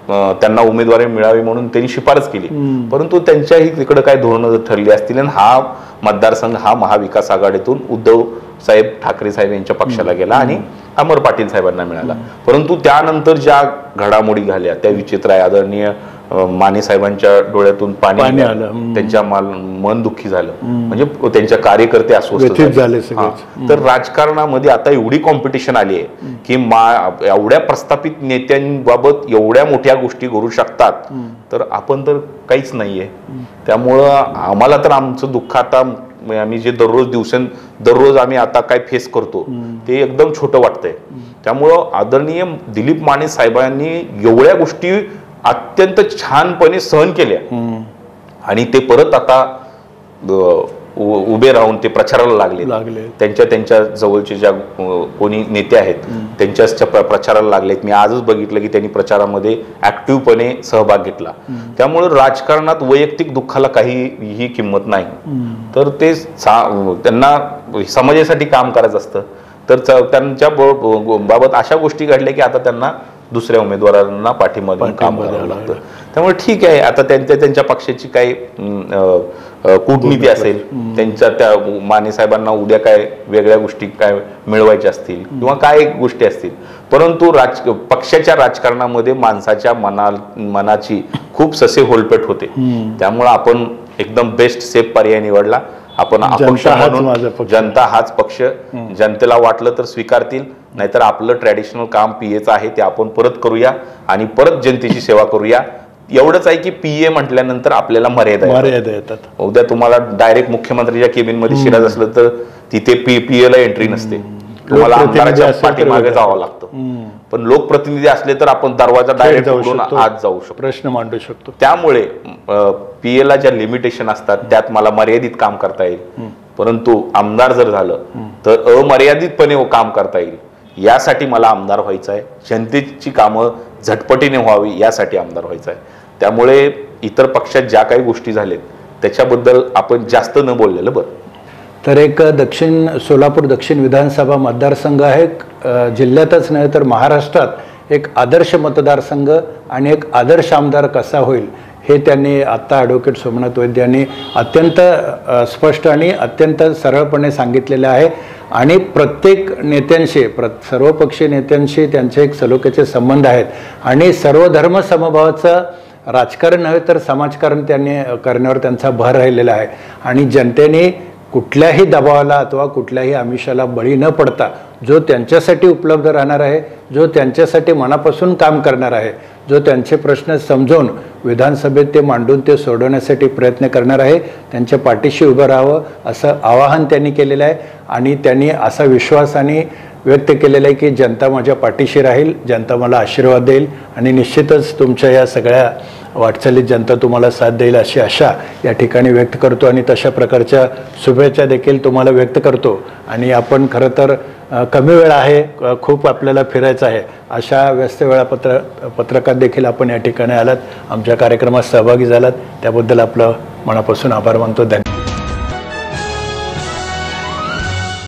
त्यांना उमेदवारी मिळावी म्हणून त्यांनी शिफारस केली, परंतु त्यांच्याही तिकडे काय धोरणं ठरली असतील आणि हा मतदारसंघ हा महाविकास आघाडीतून उद्धव साहेब ठाकरे साहेब यांच्या पक्षाला गेला आणि अमर पाटील साहेबांना मिळाला। परंतु त्यानंतर ज्या घडामोडी झाल्या त्या विचित्र आहे। आदरणीय माने साहेबांच्या डोळ्यातून पाणी आलं, त्यांच्या मन दुःखी झालं, म्हणजे त्यांच्या कार्यकर्ते अस्वस्थ झाले। तर राजकारणामध्ये आता एवढी कॉम्पिटिशन आली आहे की एवढ्या प्रस्थापित नेत्यांबाबत एवढ्या मोठ्या गोष्टी करू शकतात, तर आपण तर काहीच नाहीये। त्यामुळं आम्हाला तर आमचं दुःख आता आम्ही जे दररोज आम्ही आता काय फेस करतो ते एकदम छोटं वाटतंय। त्यामुळं आदरणीय दिलीप माने साहेबांनी एवढ्या गोष्टी अत्यंत छानपणे सहन केल्या आणि ते परत आता उभे राहून ते प्रचाराला लागले। त्यांच्या जवळचे ज्या कोणी नेते आहेत त्यांच्या प्रचाराला लागलेत। मी आजच बघितलं की त्यांनी प्रचारामध्ये ऍक्टिव्हपणे सहभाग घेतला। त्यामुळे राजकारणात वैयक्तिक दुःखाला काहीही किंमत नाही, तर ते त्यांना समाजासाठी काम करायचं असतं। तर त्यांच्या बाबत अशा गोष्टी घडल्या की आता त्यांना दुसऱ्या उमेदवारांना पाठिंबा देऊन काम करावं लागतं। त्यामुळे ठीक आहे, आता त्यांच्या पक्षाची काही कूटनीती असेल, त्या माने साहेबांना उद्या काय वेगळ्या गोष्टी काय मिळवायच्या असतील किंवा काय गोष्टी असतील, परंतु पक्षाच्या राजकारणामध्ये माणसाच्या मनाची खूप ससे होलपेट होते। त्यामुळे आपण एकदम बेस्ट सेफ पर्याय निवडला। आपण अपक्ष म्हणून जनता हाच पक्ष, जनतेला वाटलं तर स्वीकारतील, नाहीतर आपलं ट्रॅडिशनल काम PAचं आहे ते आपण परत करूया आणि परत जनतेची सेवा करूया। एवढंच आहे की PA म्हटल्यानंतर आपल्याला मर्यादा येतात। उद्या तुम्हाला डायरेक्ट मुख्यमंत्रीच्या केबिन मध्ये शिरायचं असलं तर तिथे PA ला एंट्री नसते, तुम्हाला आमदाराच्या पाठीमागे जावं लागतं। पण लोकप्रतिनिधी असले तर आपण दरवाजा डायरेक्ट उघडून आत जाऊ शकतो, प्रश्न मांडू शकतो। त्यामुळे PA ला ज्या लिमिटेशन असतात त्यात मला मर्यादित काम करता येईल, परंतु आमदार जर झालं तर अमर्यादितपणे काम करता येईल। यासाठी मला आमदार व्हायचं आहे, जनतेची कामं झटपटीने व्हावी यासाठी आमदार व्हायचं आहे। त्यामुळे इतर पक्षात ज्या काही गोष्टी झाल्यात त्याच्याबद्दल आपण जास्त न बोललेलं बरं। तर एक सोलापूर दक्षिण विधानसभा मतदारसंघ आहे, जिल्ह्यातच नाही तर महाराष्ट्रात एक आदर्श मतदारसंघ आणि एक आदर्श आमदार कसा होईल हे त्यांनी आत्ता ॲडव्होकेट सोमनाथ वैद्य यांनी अत्यंत स्पष्ट आणि अत्यंत सरळपणे सांगितलेले आहे। आणि प्रत्येक नेत्यांशी सर्वपक्षीय नेत्यांशी त्यांचे एक सलोख्याचे संबंध आहेत आणि सर्व धर्म समभावाचं राजकारण नव्हे तर समाजकारण त्यांनी करण्यावर त्यांचा भर राहिलेला आहे। आणि जनतेने कुठल्याही दबावाला अथवा कुठल्याही आमिषाला बळी न पडता जो त्यांच्यासाठी उपलब्ध राहणार आहे, जो त्यांच्यासाठी मनापासून काम करणार आहे, जो त्यांचे प्रश्न समजून विधानसभेत ते मांडून ते सोडवण्यासाठी प्रयत्न करणार आहे, त्यांच्या पाठीशी उभं राहावं असं आवाहन त्यांनी केलेलं आहे। आणि त्यांनी असा विश्वास आणि व्यक्त केलेला आहे की जनता माझ्या पाठीशी राहील, जनता मला आशीर्वाद देईल आणि निश्चितच तुमच्या या सगळ्या वाटचालीत जनता तुम्हाला साथ देईल अशी आशा या ठिकाणी व्यक्त करतो आणि तशा प्रकारच्या शुभेच्छा देखील तुम्हाला व्यक्त करतो। आणि आपण खरं तर कमी वेळ आहे, खूप आपल्याला फिरायचं आहे, अशा व्यस्त पत्रकात देखील आपण या ठिकाणी आलात, आमच्या कार्यक्रमात सहभागी झालात, त्याबद्दल आपलं मनापासून आभार मानतो। धन्यवाद।